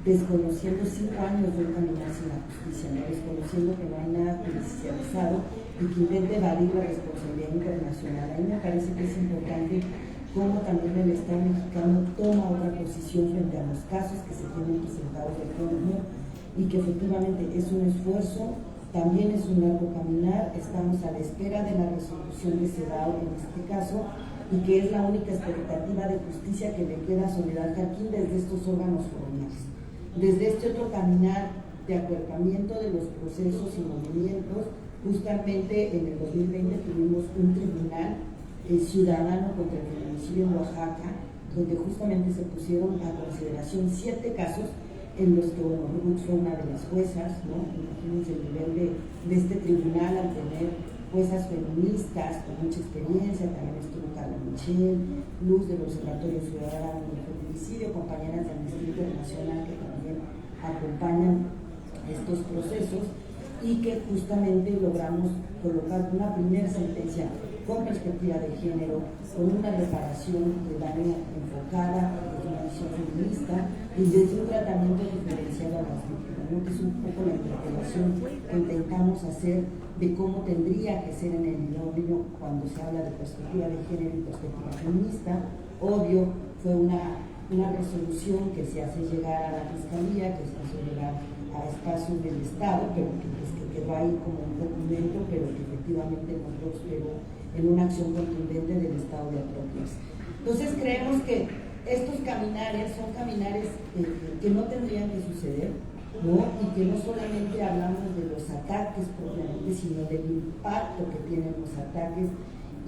desconociendo 5 años de un caminar sin la justicia, ¿no? Desconociendo que no hay nada judicializado y que intente evadir la responsabilidad internacional. A mí me parece que es importante cómo también el Estado mexicano toma otra posición frente a los casos que se tienen presentados de género, y que efectivamente es un esfuerzo, también es un largo caminar. Estamos a la espera de la resolución de CEDAW en este caso, y que es la única expectativa de justicia que le queda a Soledad Jarquín desde estos órganos formales. Desde este otro caminar de acuerpamiento de los procesos y movimientos, justamente en el 2020 tuvimos un tribunal ciudadano contra el feminicidio en Oaxaca, donde justamente se pusieron a consideración 7 casos en los que, bueno, Ruth fue una de las juezas, ¿no? Imagínense el nivel de este tribunal al tener juezas feministas con mucha experiencia. También estuvo Carla Michel, Luz del Observatorio Ciudadano del Feminicidio, compañeras de Amnistía Internacional que también acompañan estos procesos, y que justamente logramos colocar una primera sentencia con perspectiva de género, con una reparación de daño enfocada desde una visión feminista y desde un tratamiento diferenciado a las víctimas, ¿no? Que es un poco la interpretación que intentamos hacer de cómo tendría que ser en el binomio cuando se habla de perspectiva de género y perspectiva feminista. Obvio, fue una resolución que se hace llegar a la Fiscalía, que se hace llegar a espacios del Estado, pero que quedó ahí como un documento, pero que efectivamente no prosperó en una acción contundente del Estado de apropiarse. Entonces creemos que estos caminares son caminares que no tendrían que suceder, ¿no? Y que no solamente hablamos de los ataques propiamente, sino del impacto que tienen los ataques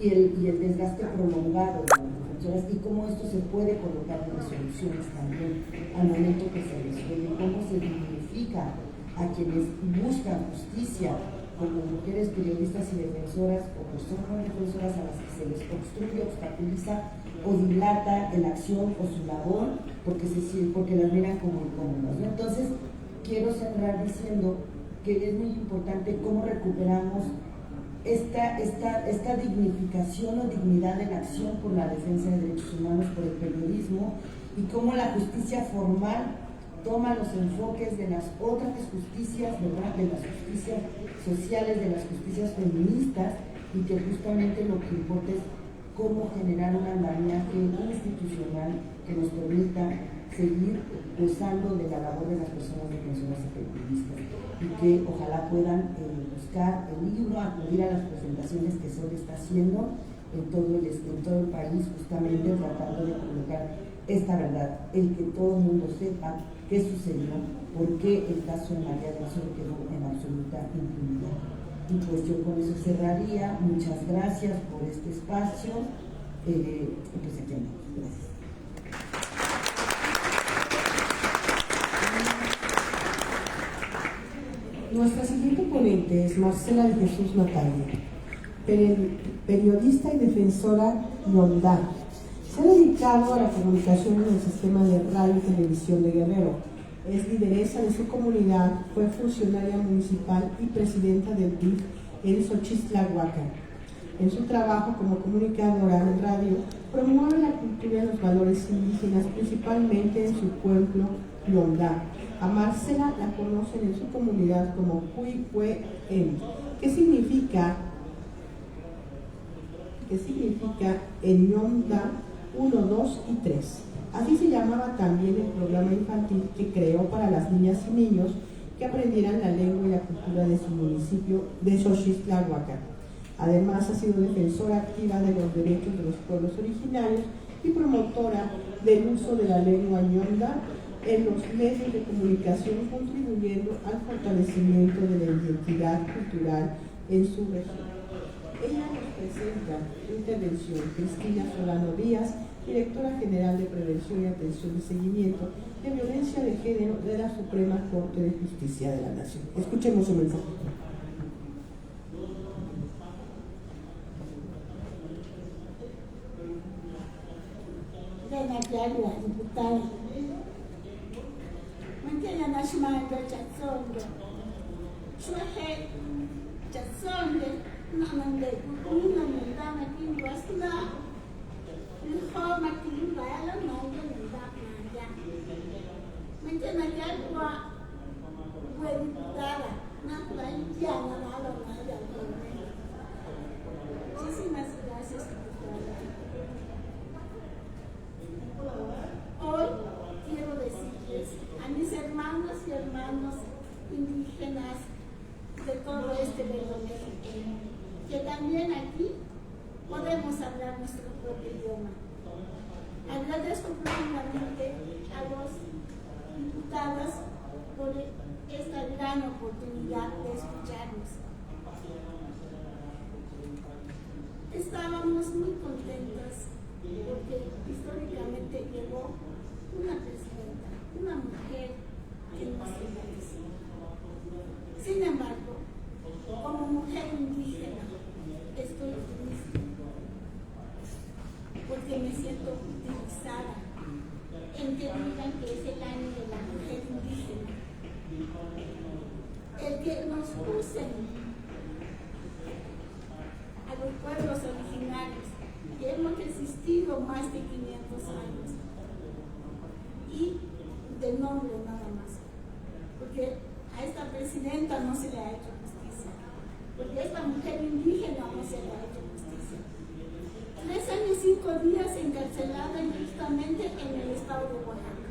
y el desgaste prolongado de las defensoras, y cómo esto se puede colocar en resoluciones también al momento que se resuelve, cómo se dignifica a quienes buscan justicia como mujeres periodistas y defensoras, o personas defensoras a las que se les obstruye, obstaculiza o dilata en acción o su labor porque las miran como incómodas, ¿no? Entonces, quiero cerrar diciendo que es muy importante cómo recuperamos esta dignificación o dignidad en acción por la defensa de derechos humanos, por el periodismo, y cómo la justicia formal toma los enfoques de las otras justicias, ¿verdad? De las justicias sociales, de las justicias feministas, y que justamente lo que importa es cómo generar un andamiaje institucional que nos permita seguir gozando de la labor de las personas defensoras y periodistas, y que ojalá puedan buscar el libro, acudir a las presentaciones que SOL está haciendo en todo el país, justamente tratando de colocar esta verdad, el que todo el mundo sepa qué sucedió, por qué el caso de María del Sol quedó en absoluta impunidad. Y pues yo con eso cerraría. Muchas gracias por este espacio. Pues aquí andamos. Gracias. Nuestra siguiente ponente es Marcela de Jesús Natalia, periodista y defensora Yondá. Se ha dedicado a la comunicación en el sistema de radio y televisión de Guerrero. Es lideresa de su comunidad, fue funcionaria municipal y presidenta del DIF en Xochitlahuacán. En su trabajo como comunicadora en radio, promueve la cultura y los valores indígenas, principalmente en su pueblo Yondá. A Marcela la conocen en su comunidad como Huihuén, que significa en Yondá 1, 2 y 3. Así se llamaba también el programa infantil que creó para las niñas y niños que aprendieran la lengua y la cultura de su municipio de Xochitlahuacán. Además, ha sido defensora activa de los derechos de los pueblos originarios y promotora del uso de la lengua ñonda en los medios de comunicación, contribuyendo al fortalecimiento de la identidad cultural en su región. Ella nos presenta su intervención Cristina Solano Díaz, directora general de Prevención y Atención y Seguimiento de Violencia de Género de la Suprema Corte de Justicia de la Nación. Escuchemos su mensaje. Diputada. Mantiene nacional de Chatsonde. Sueje Chatsonde, Namande, Kuna Mundana Kinwasna, Homa Kinwala, Manda Munda. Mantiene Yagua, Diputada, Napa Indiana, Nala Maya. Muchísimas gracias, diputada. Hoy quiero decirles a mis hermanas y hermanos indígenas de todo este bello México que también aquí podemos hablar nuestro propio idioma. Agradezco profundamente a los diputadas por esta gran oportunidad de escucharnos. Estábamos muy contentas porque históricamente llegó una presidenta, una mujer que nos merece. Sin embargo, como mujer indígena, estoy triste porque me siento utilizada en que digan que es el año de la mujer indígena. El que nos usen a los pueblos originarios que hemos existido más de 500 años y de nombre nada más, porque a esta presidenta no se le ha hecho justicia, porque a esta mujer indígena no se le ha hecho justicia. 3 años y 5 días encarcelada injustamente en el estado de Oaxaca,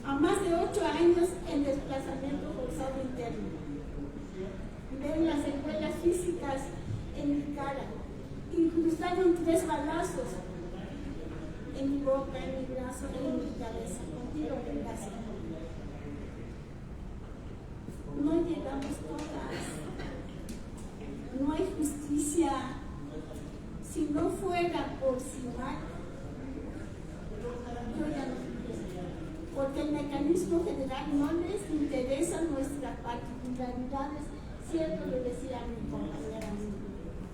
a más de 8 años en desplazamiento forzado interno. Ven las secuelas físicas en mi cara, incrustaron 3 balazos en mi boca, en mi brazo y en mi cabeza, con tiro de brazo. No llegamos todas, no hay justicia. Si no fuera por CIMAC, yo ya no quisiera, porque el mecanismo general no les interesa nuestras particularidades, cierto le decía a mi compañera.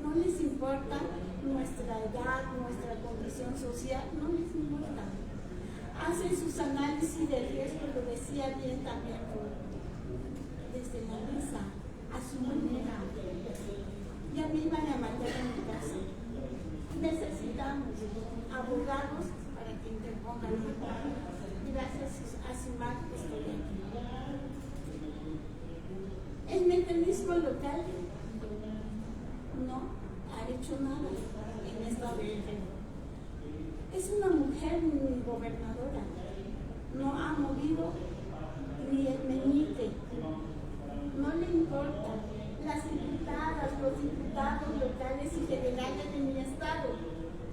No les importa nuestra edad, nuestra condición social, no les importa. Hacen sus análisis de riesgo, lo decía bien también desde la mesa, a su manera. Ya me iban a mandar a mi casa. Necesitamos abogados para que interpongan. Gracias a CIMAC estoy aquí. El mecanismo local no ha hecho nada en esta región. Es una mujer gobernadora, no ha movido ni el meñique, no le importa. Las diputadas, los diputados locales y federales de mi estado,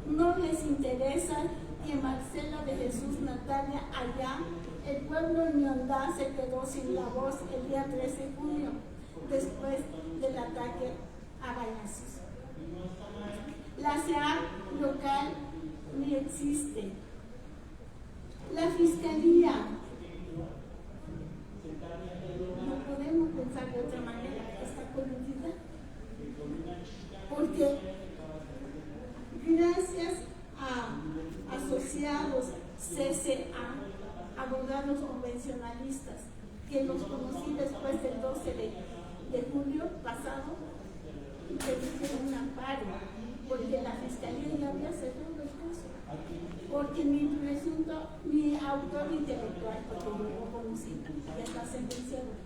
no les interesa que Marcela de Jesús Natalia allá, el pueblo ñondá se quedó sin la voz el día 13 de junio. después del ataque a balazos. La SEAP local ni existe. La Fiscalía, no podemos pensar de otra manera, está coludida. Porque gracias a asociados CCA, abogados convencionalistas, que los conocí después del 12 de julio pasado, que hicieron un amparo, porque la Fiscalía ya había cerrado el caso, porque mi autor intelectual, porque yo lo conocí, ya está sentenciado,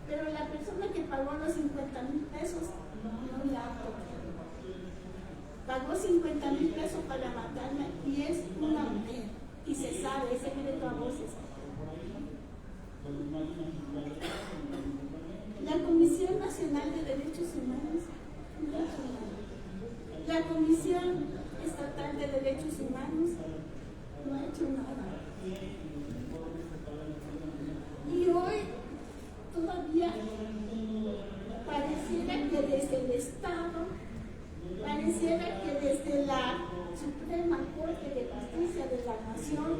pero la persona que pagó los 50,000 pesos no la autorizó. Pagó 50,000 pesos para matarme y es una mujer, y se sabe, es secreto a voces. La Comisión Nacional de Derechos Humanos no ha hecho nada. La Comisión Estatal de Derechos Humanos no ha hecho nada. Y hoy todavía pareciera que desde el Estado, pareciera que desde la Suprema Corte de Justicia de la Nación,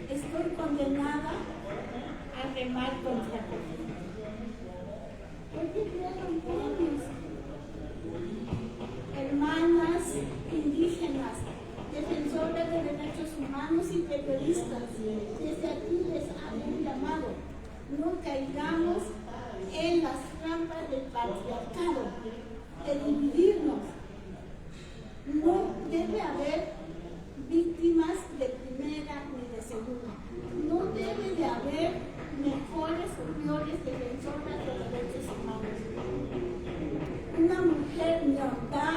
estoy condenada a remar contra corriente. Porque vieron premios, hermanas indígenas, defensoras de derechos humanos y periodistas, desde aquí les hago un llamado: no caigamos en las trampas del patriarcado, de dividirnos. No debe haber víctimas de primera ni de segunda. No debe de haber mejores o peores defensoras de derechos humanos. Una mujer neorta,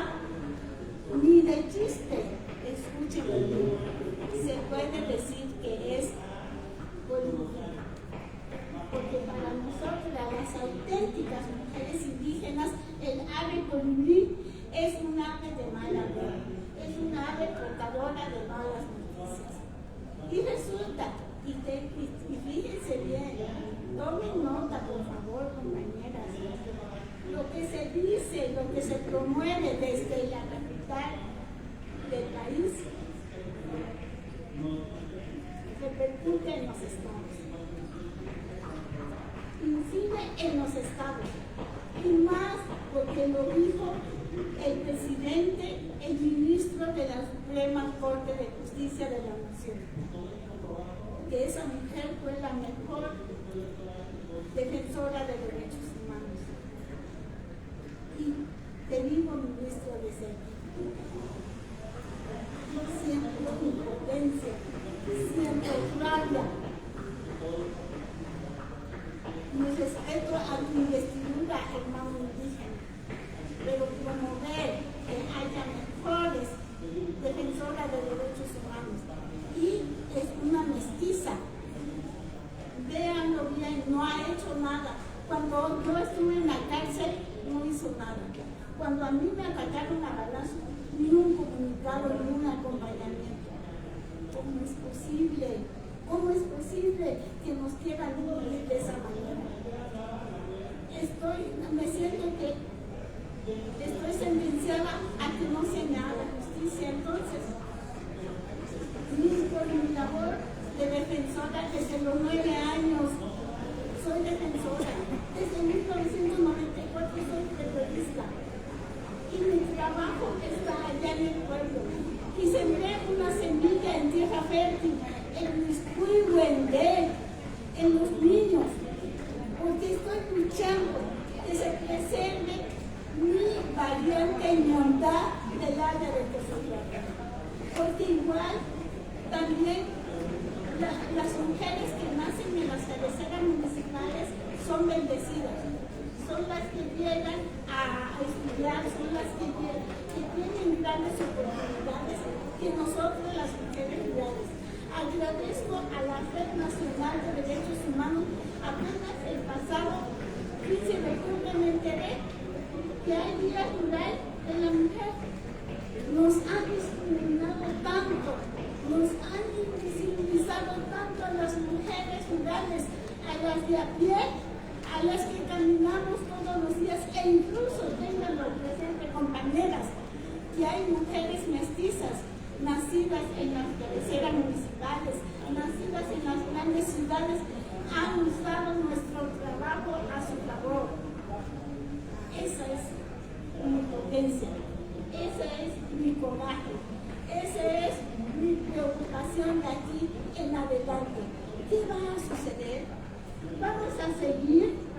ni de chiste, escúcheme bien, se puede decir que es colombiana. Porque para nosotras, las auténticas mujeres indígenas, el ave colibrí es un ave de mala vida, es un ave portadora de malas noticias. Y resulta, y fíjense bien, tomen nota por favor, compañeras, lo que se dice, lo que se promueve desde la capital del país, repercute en los estados, incide en los estados, y más porque lo dijo el presidente, el ministro de la Suprema Corte de Justicia de la Nación, que esa mujer fue la mejor defensora de derechos humanos. Y te digo, ministro de Seguridad, yo siento impotencia, siento rabia. Mi respeto a tu investidura, hermano indígena, pero promover que haya mejores defensoras de derechos humanos. Y es una mestiza. Véanlo bien, no ha hecho nada. Cuando yo estuve en la cárcel, no hizo nada. Cuando a mí me atacaron a balazo, ni un comunicado, ni un acompañamiento. ¿Cómo es posible? ¿Cómo es posible que nos quieran unir de esa manera? Me siento que estoy sentenciada a que no se me haga justicia. Entonces, por mi labor de defensora desde los 9 años, soy defensora. Desde 1994 soy periodista. Y mi trabajo está allá en el pueblo. Y sembré una semilla en tierra fértil, en mis Huihuendé, en los niños, porque estoy luchando que se preserve mi variante ñondá del área de Tezotlán. Porque igual también las mujeres que nacen en las cabeceras municipales son bendecidas, son las que llegan a estudiar, son las que tienen grandes oportunidades que nosotros las mujeres rurales. Agradezco a la Red Nacional de Derechos Humanos. Apenas el pasado 15 de julio me enteré que hay Día Rural de la Mujer. Nos han discriminado tanto, nos han invisibilizado tanto a las mujeres rurales, a las de a pie, E incluso tenganlo presente, compañeras, que hay mujeres mestizas nacidas en las cabeceras municipales, nacidas en las grandes ciudades, han usado nuestro trabajo a su favor. Esa es mi potencia, ese es mi coraje, esa es mi preocupación de aquí en adelante. ¿Qué va a suceder? Vamos a seguir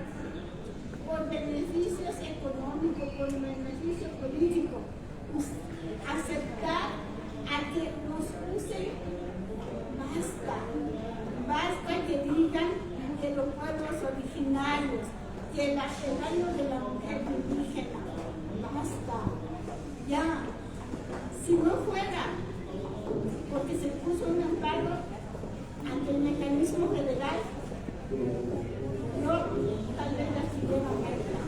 por beneficios económicos, por beneficio político, aceptar a que nos usen. Basta que digan que los pueblos originarios, que el año de la mujer indígena, basta, ya. Si no fuera porque se puso un amparo ante el mecanismo federal, yo tal vez la siguiera muerta,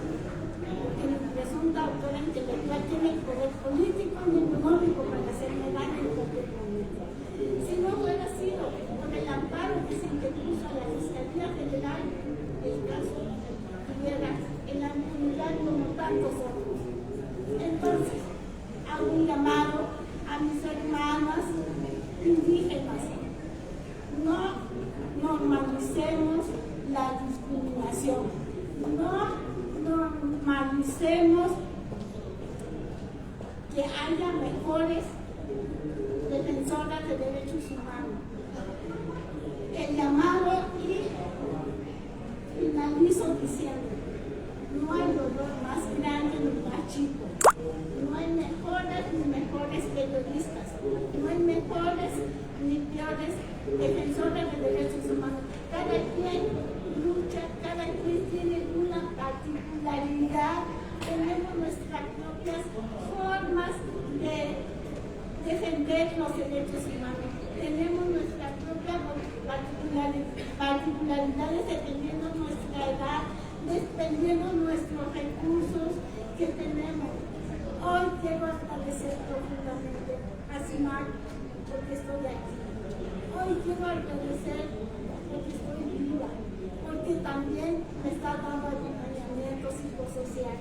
porque mi presunta autora intelectual tiene el poder político y económico para hacerme daño en cualquier momento. Si no hubiera sido por el amparo que se interpuso a la Fiscalía Federal, el caso tuviera en la impunidad como tantos otros. Entonces, hago un llamado a mis hermanas indígenas: no normalicemos la discriminación, no normalicemos que haya mejores defensoras de derechos humanos. El llamado, y finalizo diciendo: no hay dolor más grande ni más chico, no hay mejores ni mejores periodistas, no hay mejores ni peores defensoras de derechos humanos. Cada quien lucha, cada quien tiene una particularidad, tenemos nuestras propias formas de defender los derechos humanos, tenemos nuestras propias particularidades dependiendo nuestra edad, dependiendo nuestros recursos que tenemos. Hoy quiero agradecer profundamente a CIMAC porque estoy aquí. Hoy quiero agradecer porque estoy viva, porque también me está dando acompañamiento psicosocial.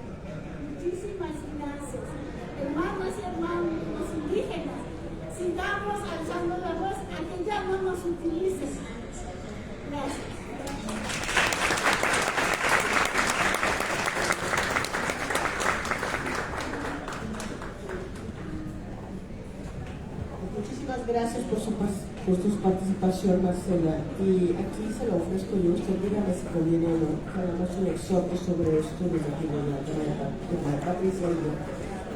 Muchísimas gracias. Hermanas y hermanos indígenas, sigamos alzando la voz a que ya no nos utilicen. Gracias. Muchísimas gracias por su participación, Marcela. Y aquí se lo ofrezco yo. Usted dígame si conviene o no que hagamos un exhorto sobre esto desde aquí de Patricia y yo,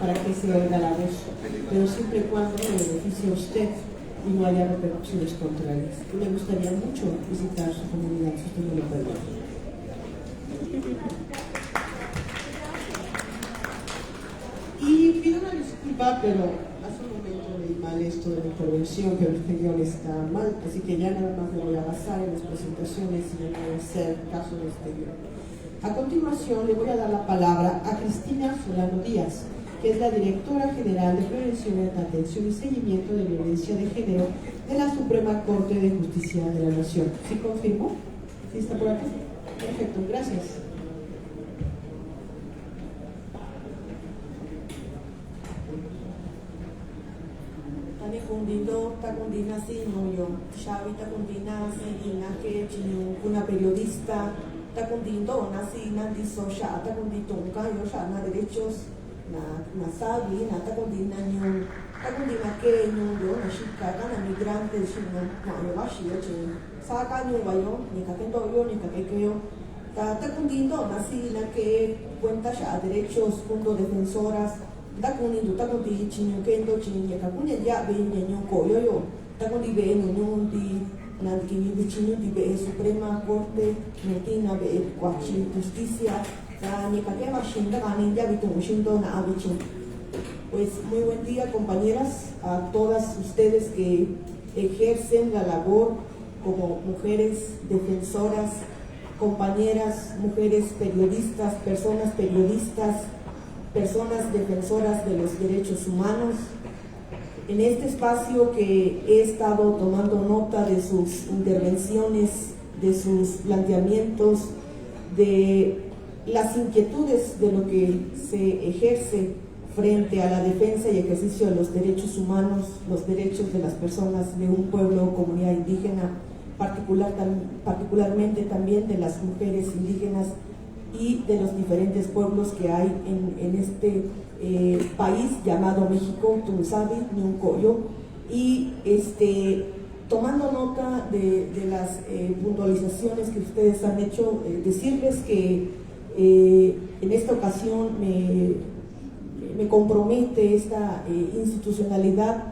para que se oiga la voz, pero siempre y cuando le beneficie a usted y no haya repercusiones contrarias. Me gustaría mucho visitar su comunidad, si usted me lo permite. Y pido una disculpa, pero hace un momento leí mal esto de la intervención, pero el guión está mal, así que ya nada más me voy a basar en las presentaciones y no voy a hacer caso de este guión. A continuación le voy a dar la palabra a Cristina Solano Díaz, que es la Directora General de Prevención, Atención y Seguimiento de Violencia de Género de la Suprema Corte de Justicia de la Nación. ¿Sí confirmo? ¿Sí está por aquí? Perfecto, gracias. Kundindo, Takundina Sinoyo, Xavi Takundina Sina, que una periodista, Takundindo, nací, Nandiso, Sha, Takundito, Cayo, Shana, derechos, Nasabi, Takundina, Takundina, que yo, Nashika, Gana, migrante, Shina, Mayobashi, Saka, Nubayo, ni Kakendo, yo, ni Kakekeo, Takundindo, nací, que cuenta Sha, derechos, punto defensoras. Takundi takundi chino kendo chino kakunya ya be nyo koyo takundi be no di na di chino di be Suprema Corte metina be kwachi justicia na ni kakema shinda kani ya bitu shindo na abichu. Pues muy buen día, compañeras, a todas ustedes que ejercen la labor como mujeres defensoras, compañeras, mujeres periodistas, personas defensoras de los derechos humanos. En este espacio que he estado tomando nota de sus intervenciones, de sus planteamientos, de las inquietudes de lo que se ejerce frente a la defensa y ejercicio de los derechos humanos, los derechos de las personas de un pueblo o comunidad indígena, particularmente también de las mujeres indígenas y de los diferentes pueblos que hay en este país llamado México, Tunzabi, Ñuncoyo, y tomando nota de las puntualizaciones que ustedes han hecho, decirles que en esta ocasión me compromete esta institucionalidad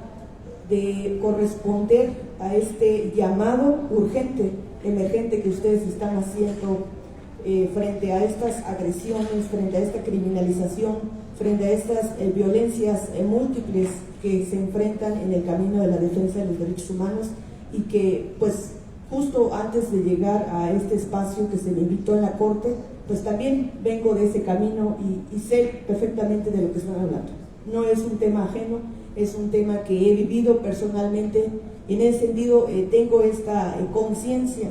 de corresponder a este llamado urgente, emergente que ustedes están haciendo frente a estas agresiones, frente a esta criminalización, frente a estas violencias múltiples que se enfrentan en el camino de la defensa de los derechos humanos, y que pues justo antes de llegar a este espacio que se me invitó en la Corte, pues también vengo de ese camino y sé perfectamente de lo que están hablando. No es un tema ajeno, es un tema que he vivido personalmente, y en ese sentido tengo esta conciencia,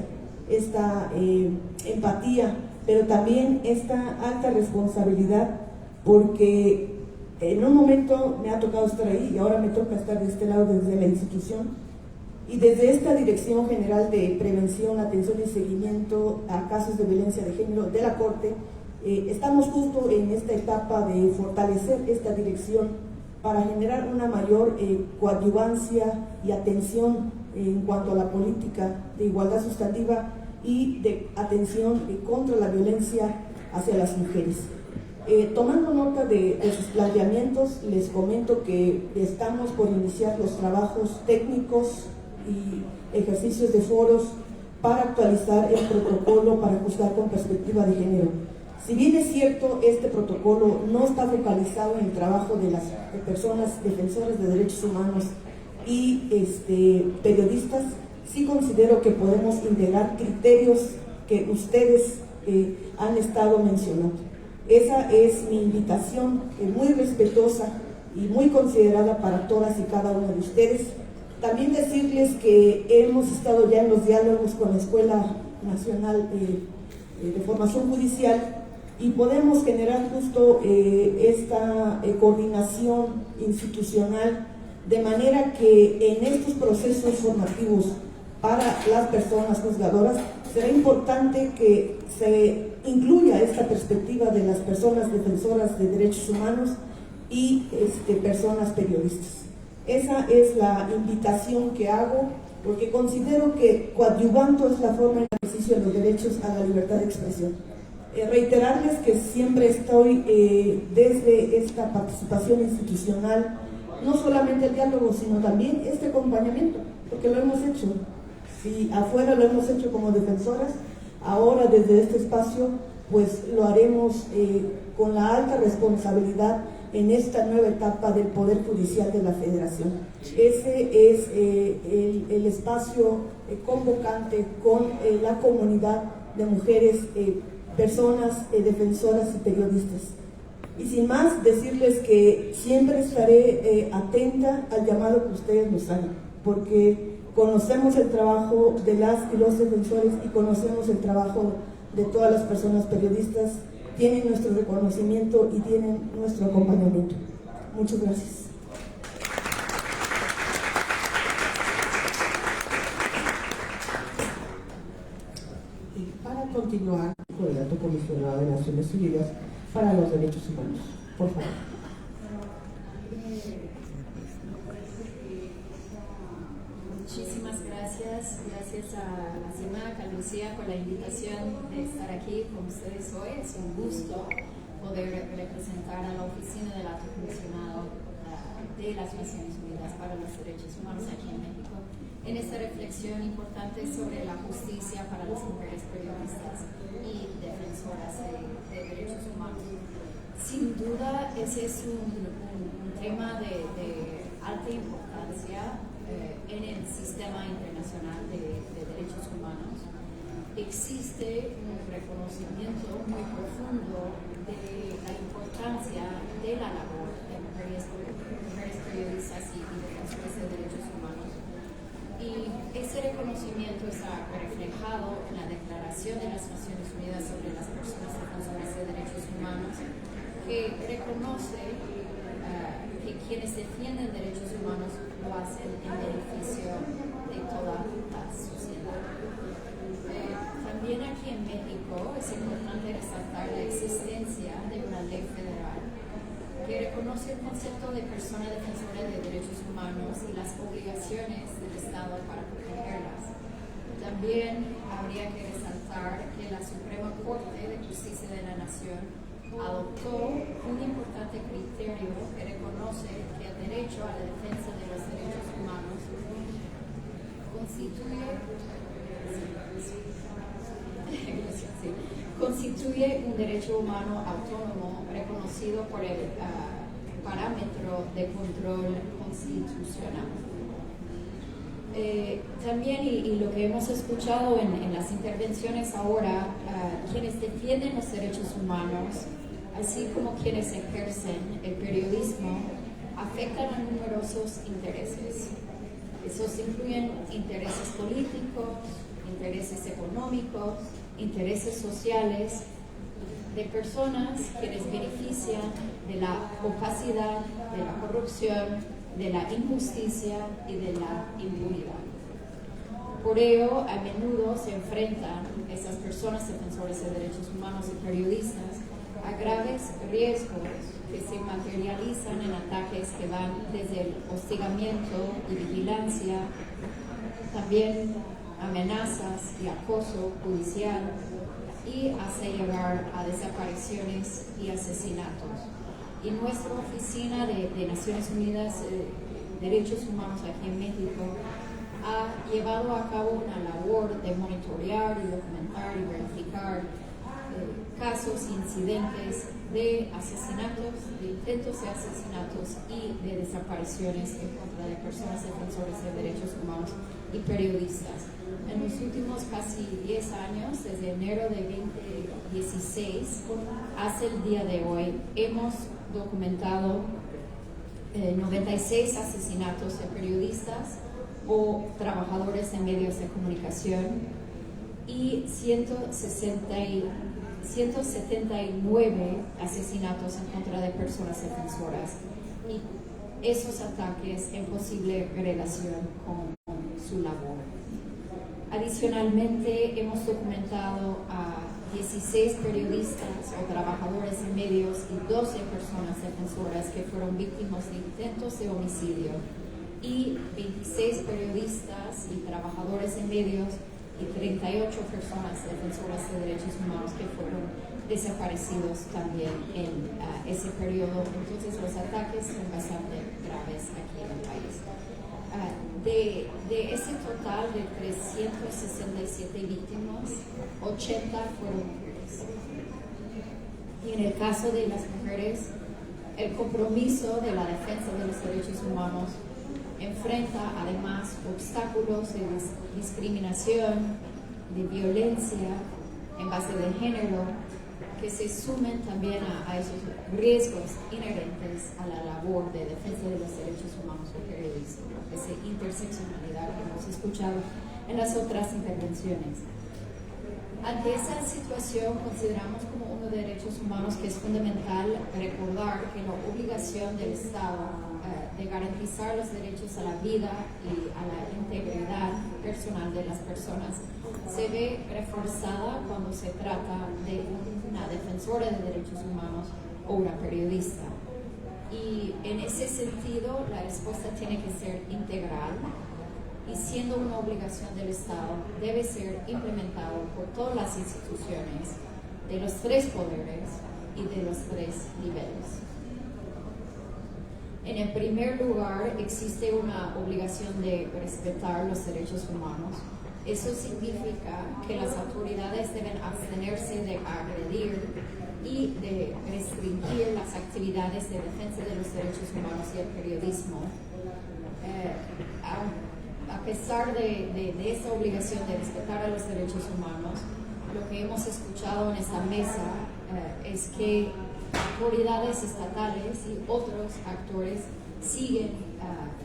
esta empatía, pero también esta alta responsabilidad, porque en un momento me ha tocado estar ahí y ahora me toca estar de este lado desde la institución. Y desde esta Dirección General de Prevención, Atención y Seguimiento a Casos de Violencia de Género de la Corte, estamos justo en esta etapa de fortalecer esta dirección para generar una mayor coadyuvancia y atención en cuanto a la política de igualdad sustantiva y de atención contra la violencia hacia las mujeres. Tomando nota de sus planteamientos, les comento que estamos por iniciar los trabajos técnicos y ejercicios de foros para actualizar el protocolo para juzgar con perspectiva de género. Si bien es cierto, este protocolo no está focalizado en el trabajo de las personas defensoras de derechos humanos y periodistas, sí considero que podemos integrar criterios que ustedes han estado mencionando. Esa es mi invitación, muy respetuosa y muy considerada para todas y cada una de ustedes. También decirles que hemos estado ya en los diálogos con la Escuela Nacional de Formación Judicial y podemos generar justo esta coordinación institucional, de manera que en estos procesos formativos para las personas juzgadoras será importante que se incluya esta perspectiva de las personas defensoras de derechos humanos y personas periodistas. Esa es la invitación que hago, porque considero que coadyuvando es la forma de ejercicio de los derechos a la libertad de expresión. Reiterarles que siempre estoy desde esta participación institucional, no solamente el diálogo, sino también este acompañamiento, porque lo hemos hecho. Si afuera lo hemos hecho como defensoras, ahora desde este espacio pues lo haremos con la alta responsabilidad en esta nueva etapa del Poder Judicial de la Federación. Ese es el espacio convocante con la comunidad de mujeres, personas defensoras y periodistas. Y sin más, decirles que siempre estaré atenta al llamado que ustedes nos hagan, porque conocemos el trabajo de las y los defensores y conocemos el trabajo de todas las personas periodistas, tienen nuestro reconocimiento y tienen nuestro acompañamiento. Muchas gracias. Para continuar con el alto comisionado de Naciones Unidas para los Derechos Humanos, por favor. Muchísimas gracias a CIMAC, a Lucía por la invitación de estar aquí con ustedes hoy. Es un gusto poder representar a la Oficina del Alto Comisionado de las Naciones Unidas para los Derechos Humanos aquí en México, en esta reflexión importante sobre la justicia para las mujeres periodistas y defensoras de derechos humanos. Sin duda, ese es un tema de alta importancia en el sistema internacional de derechos humanos. Existe un reconocimiento muy profundo de la importancia de la labor de mujeres periodistas y defensoras de derechos humanos. Y ese reconocimiento reconocimiento está reflejado en la Declaración de las Naciones Unidas sobre las Personas Defensoras de Derechos Humanos, que reconoce que quienes defienden derechos humanos lo hacen en beneficio de toda la sociedad. También aquí en México es importante resaltar la existencia de una ley federal que reconoce el concepto de persona defensora de derechos humanos y las obligaciones del Estado para protegerlas. También habría que resaltar que la Suprema Corte de Justicia de la Nación adoptó un importante criterio que reconoce que el derecho a la defensa de los derechos humanos constituye un derecho humano autónomo reconocido por el parámetro de control constitucional. También, y lo que hemos escuchado en las intervenciones ahora, quienes defienden los derechos humanos, así como quienes ejercen el periodismo, afectan a numerosos intereses. Esos incluyen intereses políticos, intereses económicos, intereses sociales, de personas quienes benefician de la opacidad, de la corrupción, de la injusticia y de la impunidad. Por ello, a menudo se enfrentan esas personas defensoras de derechos humanos y periodistas a graves riesgos que se materializan en ataques que van desde el hostigamiento y vigilancia, también amenazas y acoso judicial, y hasta llegar a desapariciones y asesinatos. Y nuestra Oficina de Naciones Unidas Derechos Humanos aquí en México ha llevado a cabo una labor de monitorear y documentar y verificar casos, incidentes de asesinatos, de intentos de asesinatos y de desapariciones en contra de personas defensoras de derechos humanos y periodistas. En los últimos casi 10 años, desde enero de 2016 hasta el día de hoy, hemos documentado 96 asesinatos de periodistas o trabajadores de medios de comunicación y 179 asesinatos en contra de personas defensoras, y esos ataques en posible relación con su labor. Adicionalmente, hemos documentado a 16 periodistas o trabajadores de medios y 12 personas defensoras que fueron víctimas de intentos de homicidio, y 26 periodistas y trabajadores de medios y 38 personas defensoras de derechos humanos que fueron desaparecidos también en ese periodo. Entonces, los ataques son bastante graves aquí en el país. De ese total de 367 víctimas, 80 fueron mujeres. Y en el caso de las mujeres, el compromiso de la defensa de los derechos humanos enfrenta además obstáculos de discriminación, de violencia en base de género, que se sumen también a esos riesgos inherentes a la labor de defensa de los derechos humanos o periodismo, esa interseccionalidad que hemos escuchado en las otras intervenciones. Ante esa situación, consideramos como uno de derechos humanos que es fundamental recordar que la obligación del Estado de garantizar los derechos a la vida y a la integridad personal de las personas se ve reforzada cuando se trata de una defensora de derechos humanos o una periodista. Y en ese sentido, la respuesta tiene que ser integral, y siendo una obligación del Estado, debe ser implementado por todas las instituciones de los tres poderes y de los tres niveles. En el primer lugar, existe una obligación de respetar los derechos humanos. Eso significa que las autoridades deben abstenerse de agredir y de restringir las actividades de defensa de los derechos humanos y el periodismo. A pesar de esa obligación de respetar a los derechos humanos, lo que hemos escuchado en esta mesa es que autoridades estatales y otros actores siguen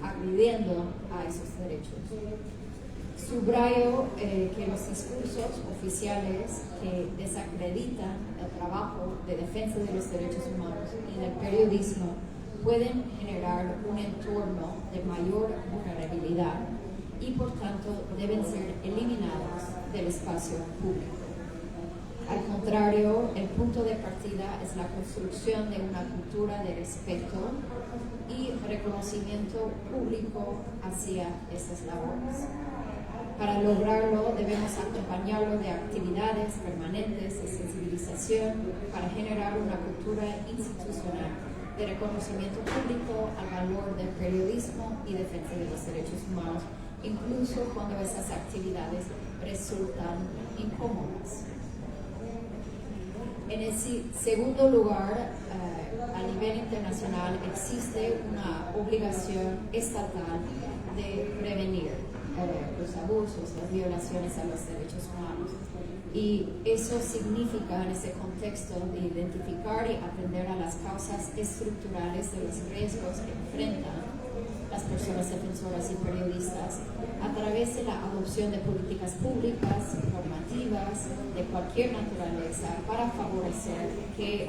agrediendo a esos derechos. Subrayo que los discursos oficiales que desacreditan el trabajo de defensa de los derechos humanos y del periodismo pueden generar un entorno de mayor vulnerabilidad y por tanto deben ser eliminados del espacio público. Al contrario, el punto de partida es la construcción de una cultura de respeto y reconocimiento público hacia esas labores. Para lograrlo debemos acompañarlo de actividades permanentes de sensibilización para generar una cultura institucional de reconocimiento público al valor del periodismo y defensa de los derechos humanos, incluso cuando esas actividades resultan incómodas. En el segundo lugar, a nivel internacional existe una obligación estatal de prevenir los abusos, las violaciones a los derechos humanos. Y eso significa en ese contexto de identificar y atender a las causas estructurales de los riesgos que enfrentan las personas defensoras y periodistas a través de la adopción de políticas públicas, normativas, de cualquier naturaleza para favorecer que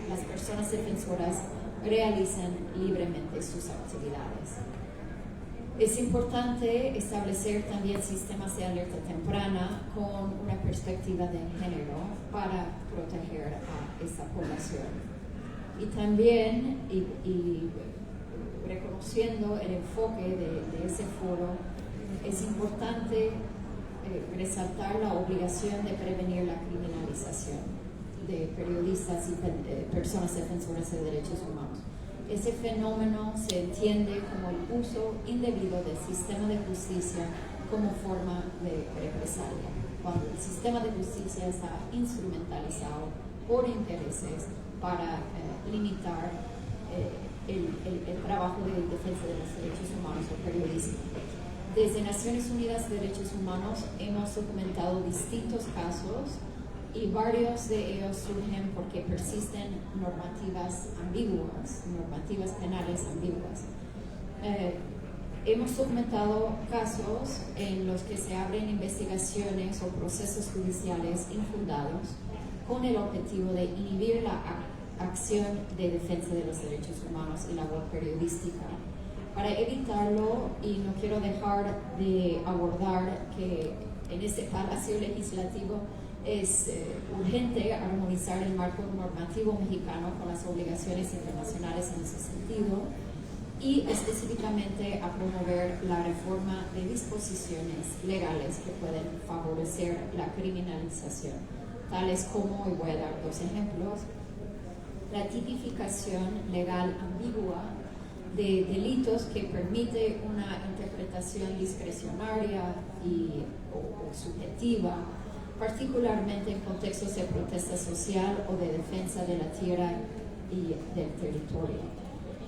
las personas defensoras realicen libremente sus actividades. Es importante establecer también sistemas de alerta temprana con una perspectiva de género para proteger a esta población. Y también, y reconociendo el enfoque de ese foro, es importante resaltar la obligación de prevenir la criminalización de periodistas y personas defensoras de derechos humanos. Ese fenómeno se entiende como el uso indebido del sistema de justicia como forma de represalia, cuando el sistema de justicia está instrumentalizado por intereses para limitar el trabajo de defensa de los derechos humanos o periodismo. Desde Naciones Unidas de Derechos Humanos hemos documentado distintos casos y varios de ellos surgen porque persisten normativas ambiguas, normativas penales ambiguas. Hemos documentado casos en los que se abren investigaciones o procesos judiciales infundados con el objetivo de inhibir la acción de defensa de los derechos humanos y labor periodística. Para evitarlo, y no quiero dejar de abordar que en este Palacio Legislativo es urgente armonizar el marco normativo mexicano con las obligaciones internacionales en ese sentido y específicamente a promover la reforma de disposiciones legales que pueden favorecer la criminalización, tales como, y voy a dar dos ejemplos, la tipificación legal ambigua de delitos que permite una interpretación discrecionaria o subjetiva, particularmente en contextos de protesta social o de defensa de la tierra y del territorio.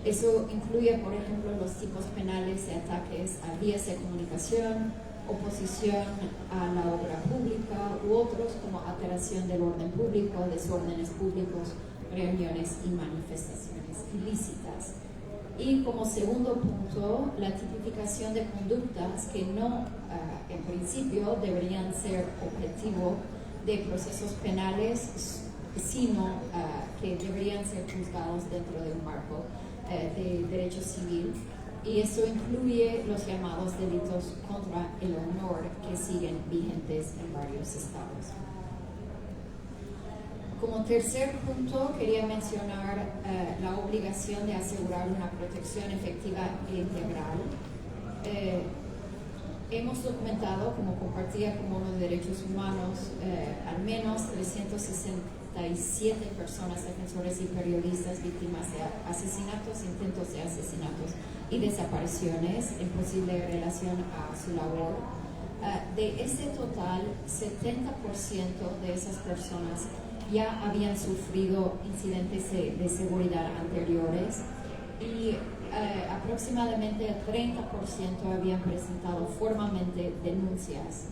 Eso incluye, por ejemplo, los tipos penales de ataques a vías de comunicación, oposición a la obra pública u otros como alteración del orden público, desórdenes públicos, reuniones y manifestaciones ilícitas. Y como segundo punto, la tipificación de conductas que no, en principio, deberían ser objetivo de procesos penales, sino que deberían ser juzgados dentro de un marco de derecho civil. Y eso incluye los llamados delitos contra el honor que siguen vigentes en varios estados. Como tercer punto, quería mencionar la obligación de asegurar una protección efectiva e integral. Hemos documentado, como compartía como ONU de Derechos Humanos, al menos 367 personas, defensores y periodistas víctimas de asesinatos, intentos de asesinatos y desapariciones en posible relación a su labor. De ese total, 70% de esas personas ya habían sufrido incidentes de seguridad anteriores y aproximadamente el 30% habían presentado formalmente denuncias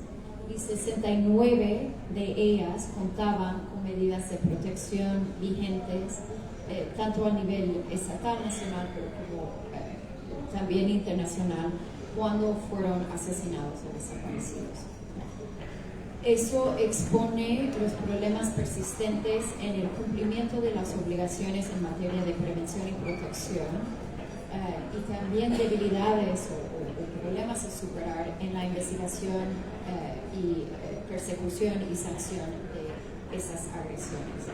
y 69 de ellas contaban con medidas de protección vigentes tanto a nivel estatal, nacional, pero como también internacional, cuando fueron asesinados o desaparecidos. Eso expone los problemas persistentes en el cumplimiento de las obligaciones en materia de prevención y protección y también debilidades o problemas a superar en la investigación y persecución y sanción de esas agresiones.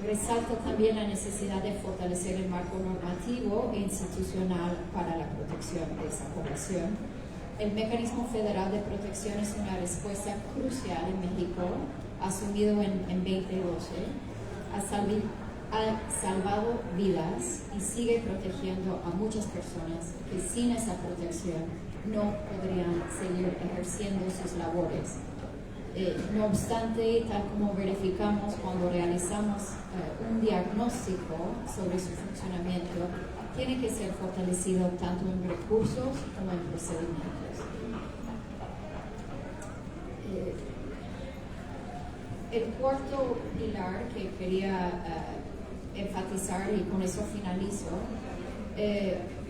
Resalta también la necesidad de fortalecer el marco normativo e institucional para la protección de esa población. El Mecanismo Federal de Protección es una respuesta crucial en México, asumido en 2012, ha salvado vidas y sigue protegiendo a muchas personas que sin esa protección no podrían seguir ejerciendo sus labores. No obstante, tal como verificamos cuando realizamos un diagnóstico sobre su funcionamiento, tiene que ser fortalecido tanto en recursos como en procedimientos. El cuarto pilar que quería enfatizar, y con eso finalizo,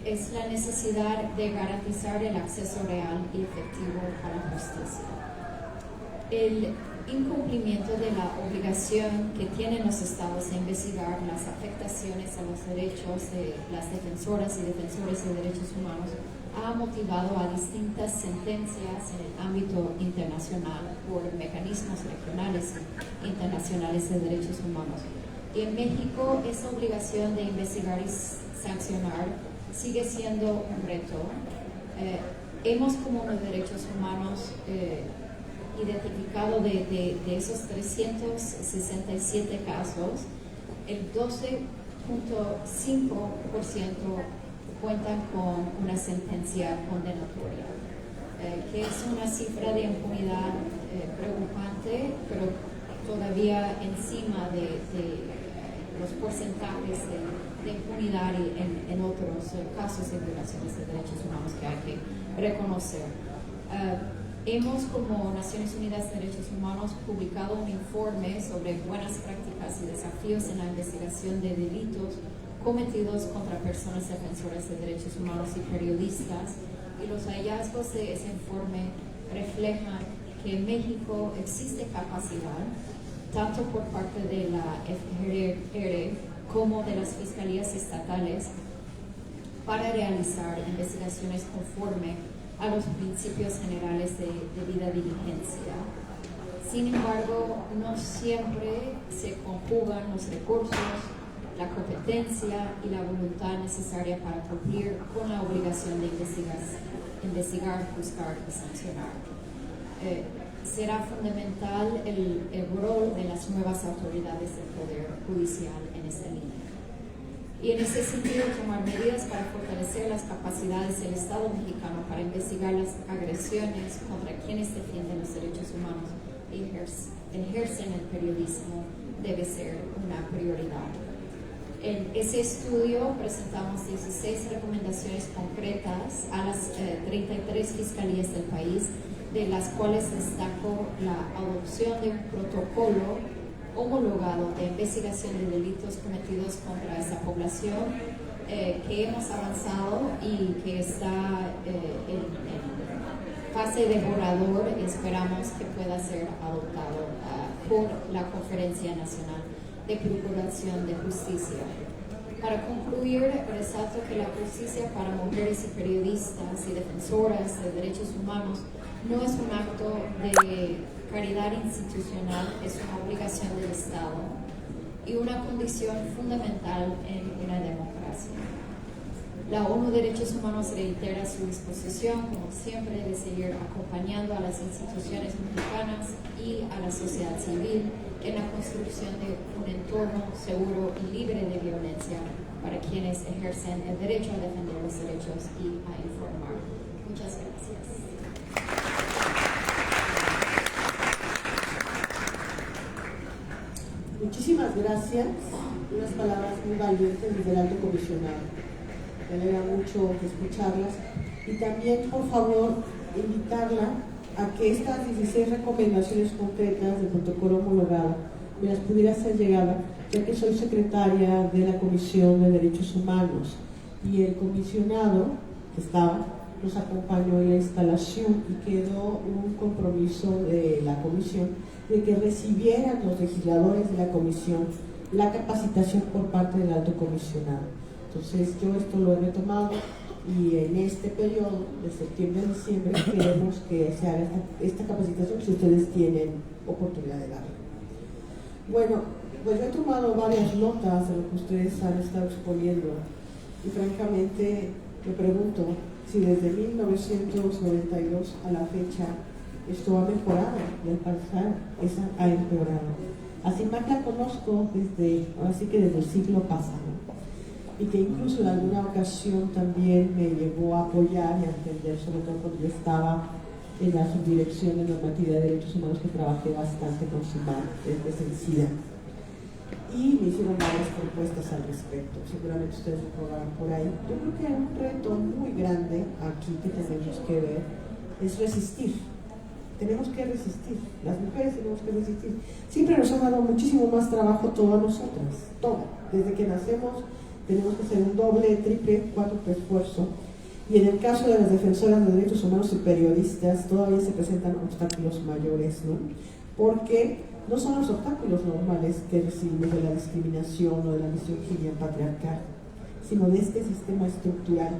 es la necesidad de garantizar el acceso real y efectivo a la justicia. El incumplimiento de la obligación que tienen los estados de investigar las afectaciones a los derechos de las defensoras y defensores de derechos humanos ha motivado a distintas sentencias en el ámbito internacional por mecanismos regionales e internacionales de derechos humanos. Y en México esa obligación de investigar y sancionar sigue siendo un reto. Hemos como los derechos humanos identificado de esos 367 casos, el 12.5% cuentan con una sentencia condenatoria, que es una cifra de impunidad preocupante, pero todavía encima de los porcentajes de impunidad en otros casos de violaciones de derechos humanos que hay que reconocer. Hemos, como Naciones Unidas de Derechos Humanos, publicado un informe sobre buenas prácticas y desafíos en la investigación de delitos cometidos contra personas defensoras de derechos humanos y periodistas, y los hallazgos de ese informe reflejan que en México existe capacidad, tanto por parte de la FGR como de las fiscalías estatales, para realizar investigaciones conforme a los principios generales de debida diligencia. Sin embargo, no siempre se conjugan los recursos, la competencia y la voluntad necesaria para cumplir con la obligación de investigar, juzgar y sancionar. Será fundamental el rol de las nuevas autoridades del Poder Judicial en esta línea. Y en ese sentido, tomar medidas para fortalecer las capacidades del Estado mexicano para investigar las agresiones contra quienes defienden los derechos humanos y ejercen el periodismo debe ser una prioridad. En ese estudio presentamos 16 recomendaciones concretas a las 33 fiscalías del país, de las cuales destaco la adopción de un protocolo homologado de investigación de delitos cometidos contra esa población, que hemos avanzado y que está en fase de borrador. Esperamos que pueda ser adoptado por la Conferencia Nacional de Procuración de Justicia. Para concluir, resalto que la justicia para mujeres y periodistas y defensoras de derechos humanos no es un acto de caridad institucional, es una obligación del Estado y una condición fundamental en una democracia. La ONU Derechos Humanos reitera su disposición, como siempre, de seguir acompañando a las instituciones mexicanas y a la sociedad civil en la construcción de un entorno seguro y libre de violencia para quienes ejercen el derecho a defender los derechos y a informar. Muchas gracias. Muchísimas gracias. Unas palabras muy valientes del alto comisionado. Me alegra mucho escucharlas. Y también, por favor, invitarla a que estas 16 recomendaciones concretas del protocolo homologado me las pudiera hacer llegar, ya que soy secretaria de la Comisión de Derechos Humanos. Y el comisionado estaba, nos acompañó en la instalación y quedó un compromiso de la comisión de que recibieran los legisladores de la comisión la capacitación por parte del alto comisionado. Entonces yo esto lo he retomado y en este periodo de septiembre a diciembre queremos que se haga esta capacitación si ustedes tienen oportunidad de darla. Bueno, pues yo he tomado varias notas de lo que ustedes han estado exponiendo y francamente me pregunto si desde 1992 a la fecha esto ha mejorado y al parecer esa ha empeorado. A CIMAC la conozco desde el siglo pasado y que incluso en alguna ocasión también me llevó a apoyar y a entender, sobre todo cuando yo estaba en la subdirección de normatividad de derechos humanos, que trabajé bastante con CIMAC desde SENCIDA. Y me hicieron varias propuestas al respecto, seguramente ustedes lo probarán por ahí. Yo creo que un reto muy grande aquí que tenemos que ver es resistir. Tenemos que resistir, las mujeres tenemos que resistir. Siempre nos ha dado muchísimo más trabajo todas nosotras, todas. Desde que nacemos tenemos que hacer un doble, triple, cuádruple esfuerzo. Y en el caso de las defensoras de derechos humanos y periodistas todavía se presentan obstáculos mayores, ¿no? Porque no son los obstáculos normales que recibimos de la discriminación o de la misoginia patriarcal, sino de este sistema estructural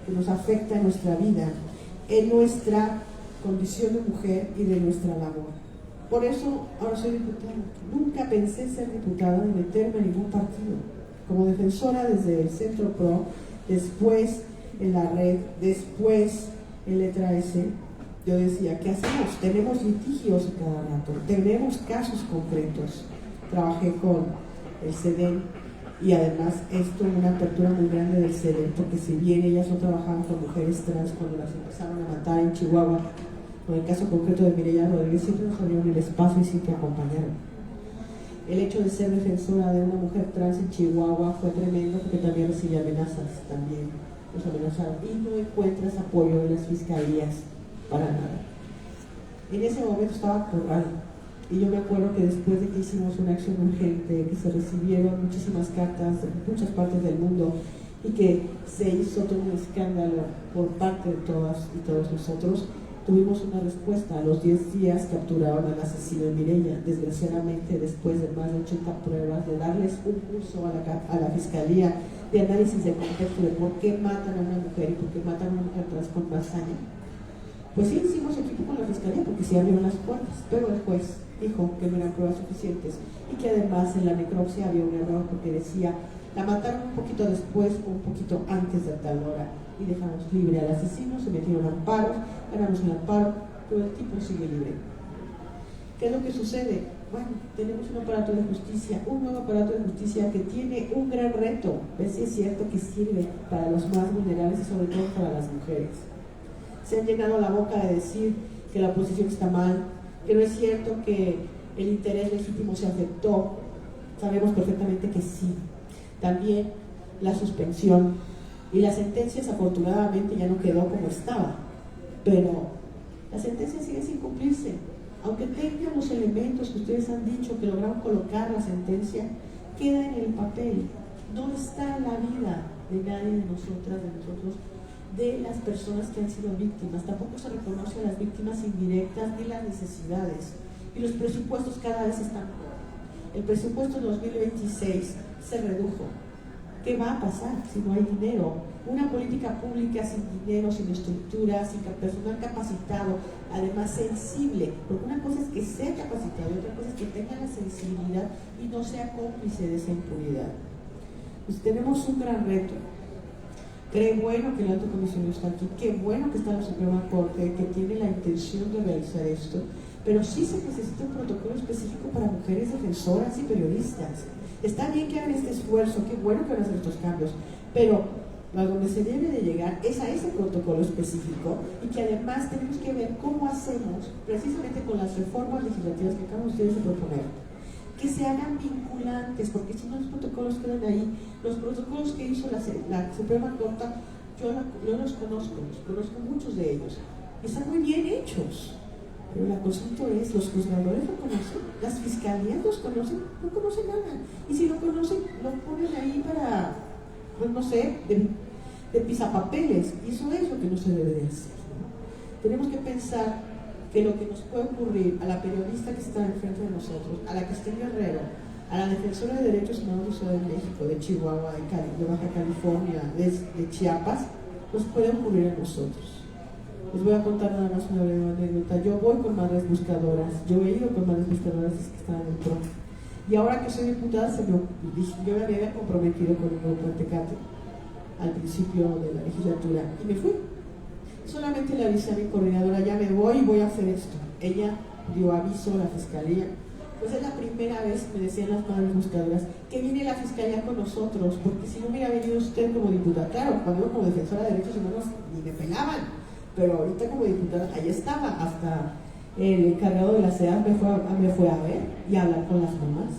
que nos afecta en nuestra vida, en nuestra condición de mujer y de nuestra labor. Por eso ahora soy diputada. Nunca pensé ser diputada ni meterme en ningún partido. Como defensora desde el Centro PRO, después en la red, después en Letra S, yo decía, ¿qué hacemos? Tenemos litigios cada rato, tenemos casos concretos. Trabajé con el CEDEN y además esto una apertura muy grande del CEDEN, porque si bien ellas no trabajaban con mujeres trans cuando las empezaron a matar en Chihuahua, con el caso concreto de Mireya Rodríguez, siempre nos abrieron el espacio y siempre acompañaron. El hecho de ser defensora de una mujer trans en Chihuahua fue tremendo, porque también recibí amenazas, también nos amenazaron, y no encuentras apoyo en las fiscalías para nada. En ese momento estaba Corral, y yo me acuerdo que después de que hicimos una acción urgente, que se recibieron muchísimas cartas de muchas partes del mundo y que se hizo todo un escándalo por parte de todas y todos nosotros, tuvimos una respuesta. A los 10 días capturaron al asesino de Mireya. Desgraciadamente, después de más de 80 pruebas, de darles un curso a la fiscalía de análisis de contexto de por qué matan a una mujer y por qué matan a una mujer trans con más años, pues sí hicimos equipo con la fiscalía porque sí abrieron las puertas, pero el juez dijo que no eran pruebas suficientes y que además en la necropsia había un error porque decía la mataron un poquito después o un poquito antes de tal hora, y dejamos libre al asesino. Se metieron amparos, ganamos un amparo, pero el tipo sigue libre. ¿Qué es lo que sucede? Bueno, tenemos un aparato de justicia, un nuevo aparato de justicia que tiene un gran reto. Ver si es cierto que sirve para los más vulnerables y sobre todo para las mujeres. Se han llenado la boca de decir que la oposición está mal, que no es cierto que el interés legítimo se afectó. Sabemos perfectamente que sí. También la suspensión y las sentencias afortunadamente ya no quedó como estaba, pero la sentencia sigue sin cumplirse. Aunque tengan los elementos que ustedes han dicho que lograron colocar la sentencia, queda en el papel, no está en la vida de nadie de nosotras, de nosotros, de las personas que han sido víctimas. Tampoco se reconoce a las víctimas indirectas ni las necesidades, y los presupuestos cada vez están peor. El presupuesto 2026 se redujo. ¿Qué va a pasar si no hay dinero? Una política pública sin dinero, sin estructura, sin personal capacitado, además sensible, porque una cosa es que sea capacitado y otra cosa es que tenga la sensibilidad y no sea cómplice de esa impunidad. Pues tenemos un gran reto. Qué bueno que el alto comisionado está aquí, qué bueno que está la Suprema Corte, que tiene la intención de realizar esto, pero sí se necesita un protocolo específico para mujeres defensoras y periodistas. Está bien que hagan este esfuerzo, qué bueno que van a hacer estos cambios, pero a donde se debe de llegar es a ese protocolo específico, y que además tenemos que ver cómo hacemos, precisamente con las reformas legislativas que acaban ustedes de proponer, que se hagan vinculantes, porque si no los protocolos quedan ahí. Los protocolos que hizo la Suprema Corte, yo los conozco muchos de ellos, están muy bien hechos. Pero el asunto es, los juzgadores lo conocen, las fiscalías los conocen, no conocen nada. Y si lo conocen, lo ponen ahí para, pues no sé, de pisapapeles, y eso es lo que no se debe de hacer, ¿no? Tenemos que pensar que lo que nos puede ocurrir a la periodista que está enfrente de nosotros, a la que está en Guerrero, a la defensora de derechos humanos de Ciudad de México, de Chihuahua, de Baja California, de Chiapas, nos puede ocurrir a nosotros. Les voy a contar nada más una breve anécdota. Yo voy con madres buscadoras, yo he ido con madres buscadoras que están en el PRO. Y ahora que soy diputada, yo me había comprometido con el grupo de Tecate al principio de la legislatura y me fui. Solamente le avisé a mi coordinadora, ya me voy y voy a hacer esto. Ella dio aviso a la fiscalía. Pues es la primera vez, me decían las madres buscadoras, que viene la fiscalía con nosotros, porque si no hubiera venido usted como diputada, claro, cuando yo como defensora de derechos humanos ni me pelaban, pero ahorita como diputada, ahí estaba, hasta el encargado de la CEA me fue a ver y a hablar con las mamás.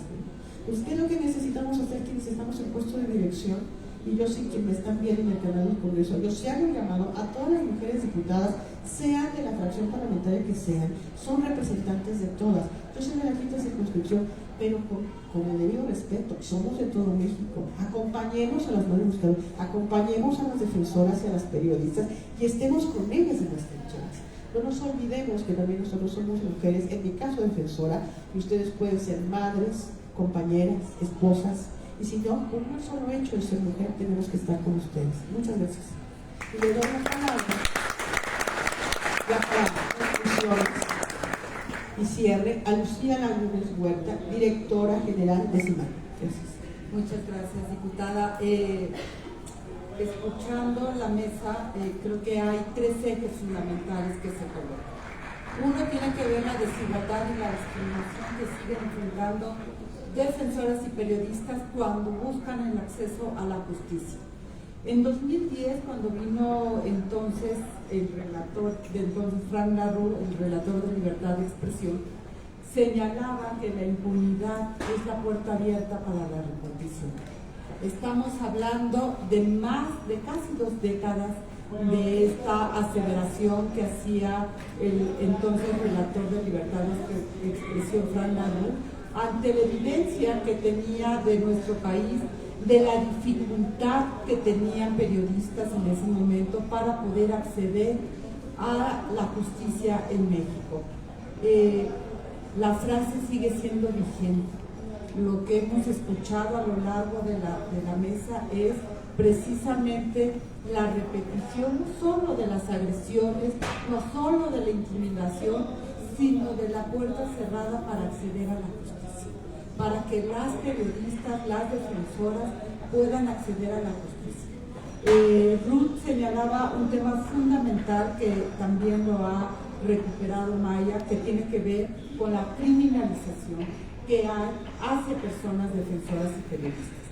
Pues, ¿qué es lo que necesitamos hacer quienes estamos en puesto de dirección? Y yo sí, quienes me están viendo en el canal del Congreso, yo sí hago un llamado a todas las mujeres diputadas, sean de la fracción parlamentaria que sean, son representantes de todas. Yo soy de la quinta circunscripción, pero con el debido respeto, somos de todo México. Acompañemos a las madres buscadoras, acompañemos a las defensoras y a las periodistas y estemos con ellas en las trincheras. No nos olvidemos que también nosotros somos mujeres, en mi caso defensora, y ustedes pueden ser madres, compañeras, esposas, y si no, por un solo hecho de ser mujer, tenemos que estar con ustedes. Muchas gracias. Y le doy la palabra ya para conclusiones y cierre a Lucía Lagunes Huerta, directora general de CIMAC. Gracias. Muchas gracias, diputada. Escuchando la mesa, creo que hay tres ejes fundamentales que se colocan. Uno tiene que ver la desigualdad y la discriminación que siguen enfrentando defensoras y periodistas cuando buscan el acceso a la justicia. En 2010, cuando vino entonces el relator, de entonces Frank Larue, el relator de libertad de expresión, señalaba que la impunidad es la puerta abierta para la repetición. Estamos hablando de más de casi 2 décadas de esta aseveración que hacía el entonces relator de libertad de expresión Frank Larue, ante la evidencia que tenía de nuestro país, de la dificultad que tenían periodistas en ese momento para poder acceder a la justicia en México. La frase sigue siendo vigente. Lo que hemos escuchado a lo largo de la mesa es precisamente la repetición no solo de las agresiones, no solo de la intimidación, sino de la puerta cerrada para acceder a la justicia, para que las periodistas, las defensoras puedan acceder a la justicia. Ruth señalaba un tema fundamental que también lo ha recuperado Maya, que tiene que ver con la criminalización que hay hacia personas defensoras y periodistas.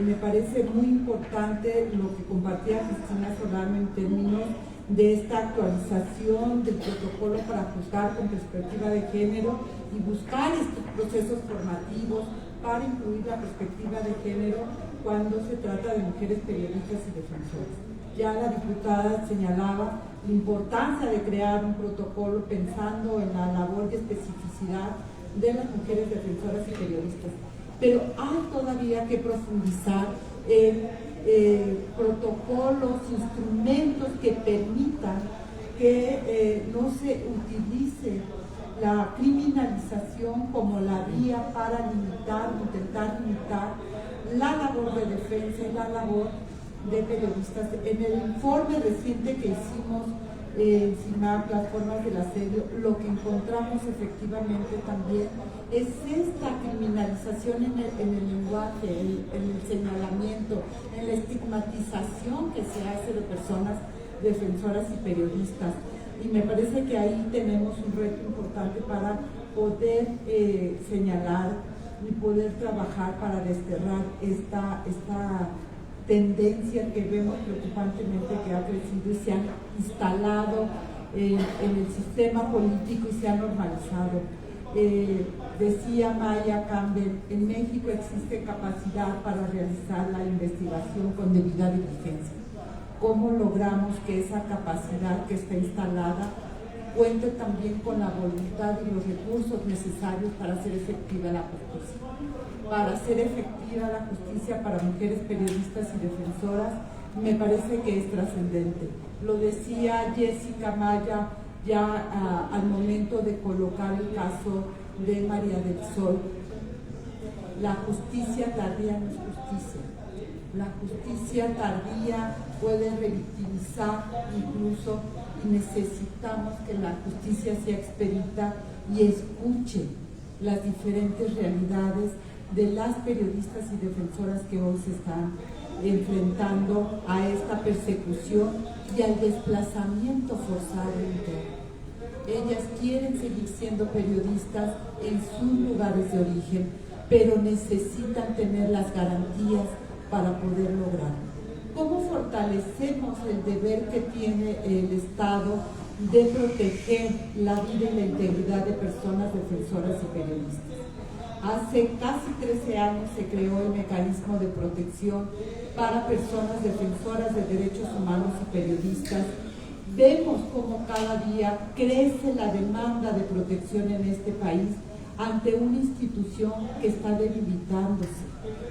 Me parece muy importante lo que compartía Cristina Solano en términos de esta actualización del protocolo para juzgar con perspectiva de género y buscar estos procesos formativos para incluir la perspectiva de género cuando se trata de mujeres periodistas y defensoras. Ya la diputada señalaba la importancia de crear un protocolo pensando en la labor y especificidad de las mujeres defensoras y periodistas, pero hay todavía que profundizar en protocolos, instrumentos que permitan que no se utilice la criminalización como la vía para limitar, intentar limitar la labor de defensa y la labor de periodistas. En el informe reciente que hicimos en CIMAC, las formas del asedio, lo que encontramos efectivamente también es esta criminalización en el lenguaje, en el señalamiento, en la estigmatización que se hace de personas defensoras y periodistas. Y me parece que ahí tenemos un reto importante para poder señalar y poder trabajar para desterrar esta tendencia que vemos preocupantemente que ha crecido y se ha instalado en el sistema político y se ha normalizado. Decía Maya Campbell, en México existe capacidad para realizar la investigación con debida diligencia. ¿Cómo logramos que esa capacidad que está instalada cuente también con la voluntad y los recursos necesarios para hacer efectiva la justicia? Para hacer efectiva la justicia para mujeres periodistas y defensoras me parece que es trascendente. Lo decía Jessica Maya ya al momento de colocar el caso de María del Sol. La justicia tardía no es justicia. La justicia tardía puede revictimizar incluso, y necesitamos que la justicia sea expedita y escuche las diferentes realidades de las periodistas y defensoras que hoy se están enfrentando a esta persecución y al desplazamiento forzado interno. Ellas quieren seguir siendo periodistas en sus lugares de origen, pero necesitan tener las garantías para poder lograrlo. ¿Cómo fortalecemos el deber que tiene el Estado de proteger la vida y la integridad de personas defensoras y periodistas? Hace casi 13 años se creó el mecanismo de protección para personas defensoras de derechos humanos y periodistas. Vemos cómo cada día crece la demanda de protección en este país ante una institución que está debilitándose,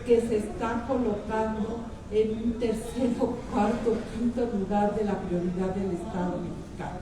que se está colocando en un tercero, cuarto, quinto lugar de la prioridad del Estado mexicano.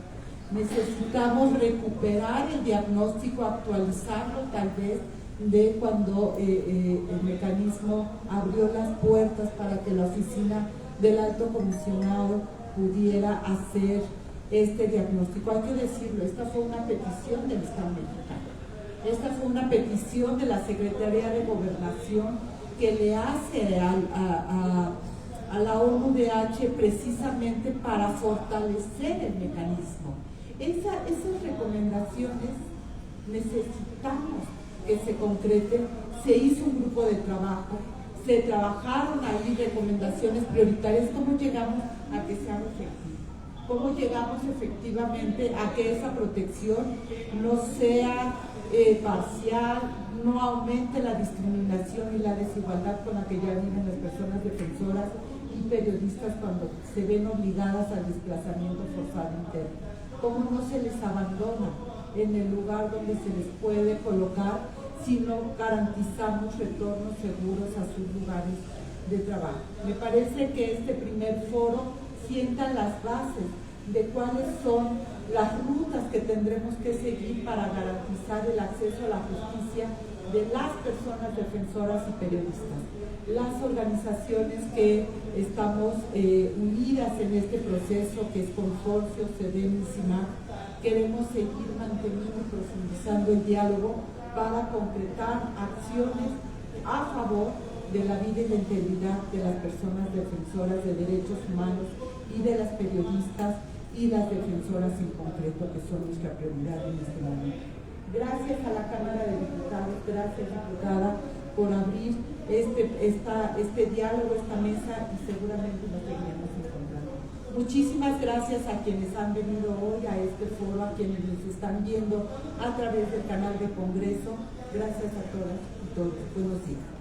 Necesitamos recuperar el diagnóstico, actualizarlo tal vez de cuando el mecanismo abrió las puertas para que la oficina del Alto Comisionado pudiera hacer este diagnóstico. Hay que decirlo, esta fue una petición del Estado mexicano. Esta fue una petición de la Secretaría de Gobernación que le hace a la ONUDH precisamente para fortalecer el mecanismo. Esas recomendaciones necesitamos que se concreten. Se hizo un grupo de trabajo, se trabajaron ahí recomendaciones prioritarias. ¿Cómo llegamos a que sea efectivo? ¿Cómo llegamos efectivamente a que esa protección no sea parcial, no aumente la discriminación y la desigualdad con la que ya viven las personas defensoras y periodistas cuando se ven obligadas al desplazamiento forzado interno? ¿Cómo no se les abandona en el lugar donde se les puede colocar si no garantizamos retornos seguros a sus lugares de trabajo? Me parece que este primer foro sienta las bases de cuáles son las rutas que tendremos que seguir para garantizar el acceso a la justicia de las personas defensoras y periodistas. Las organizaciones que estamos unidas en este proceso, que es Consorcio, CEDEM y CIMAC, queremos seguir manteniendo y profundizando el diálogo para concretar acciones a favor de la vida y la integridad de las personas defensoras de derechos humanos y de las periodistas y las defensoras en concreto, que son nuestra prioridad en este momento. Gracias a la Cámara de Diputados, gracias diputada, por abrir este diálogo, esta mesa, y seguramente nos seguiremos encontrando. Muchísimas gracias a quienes han venido hoy a este foro, a quienes nos están viendo a través del canal de Congreso. Gracias a todas y todos. Buenos días.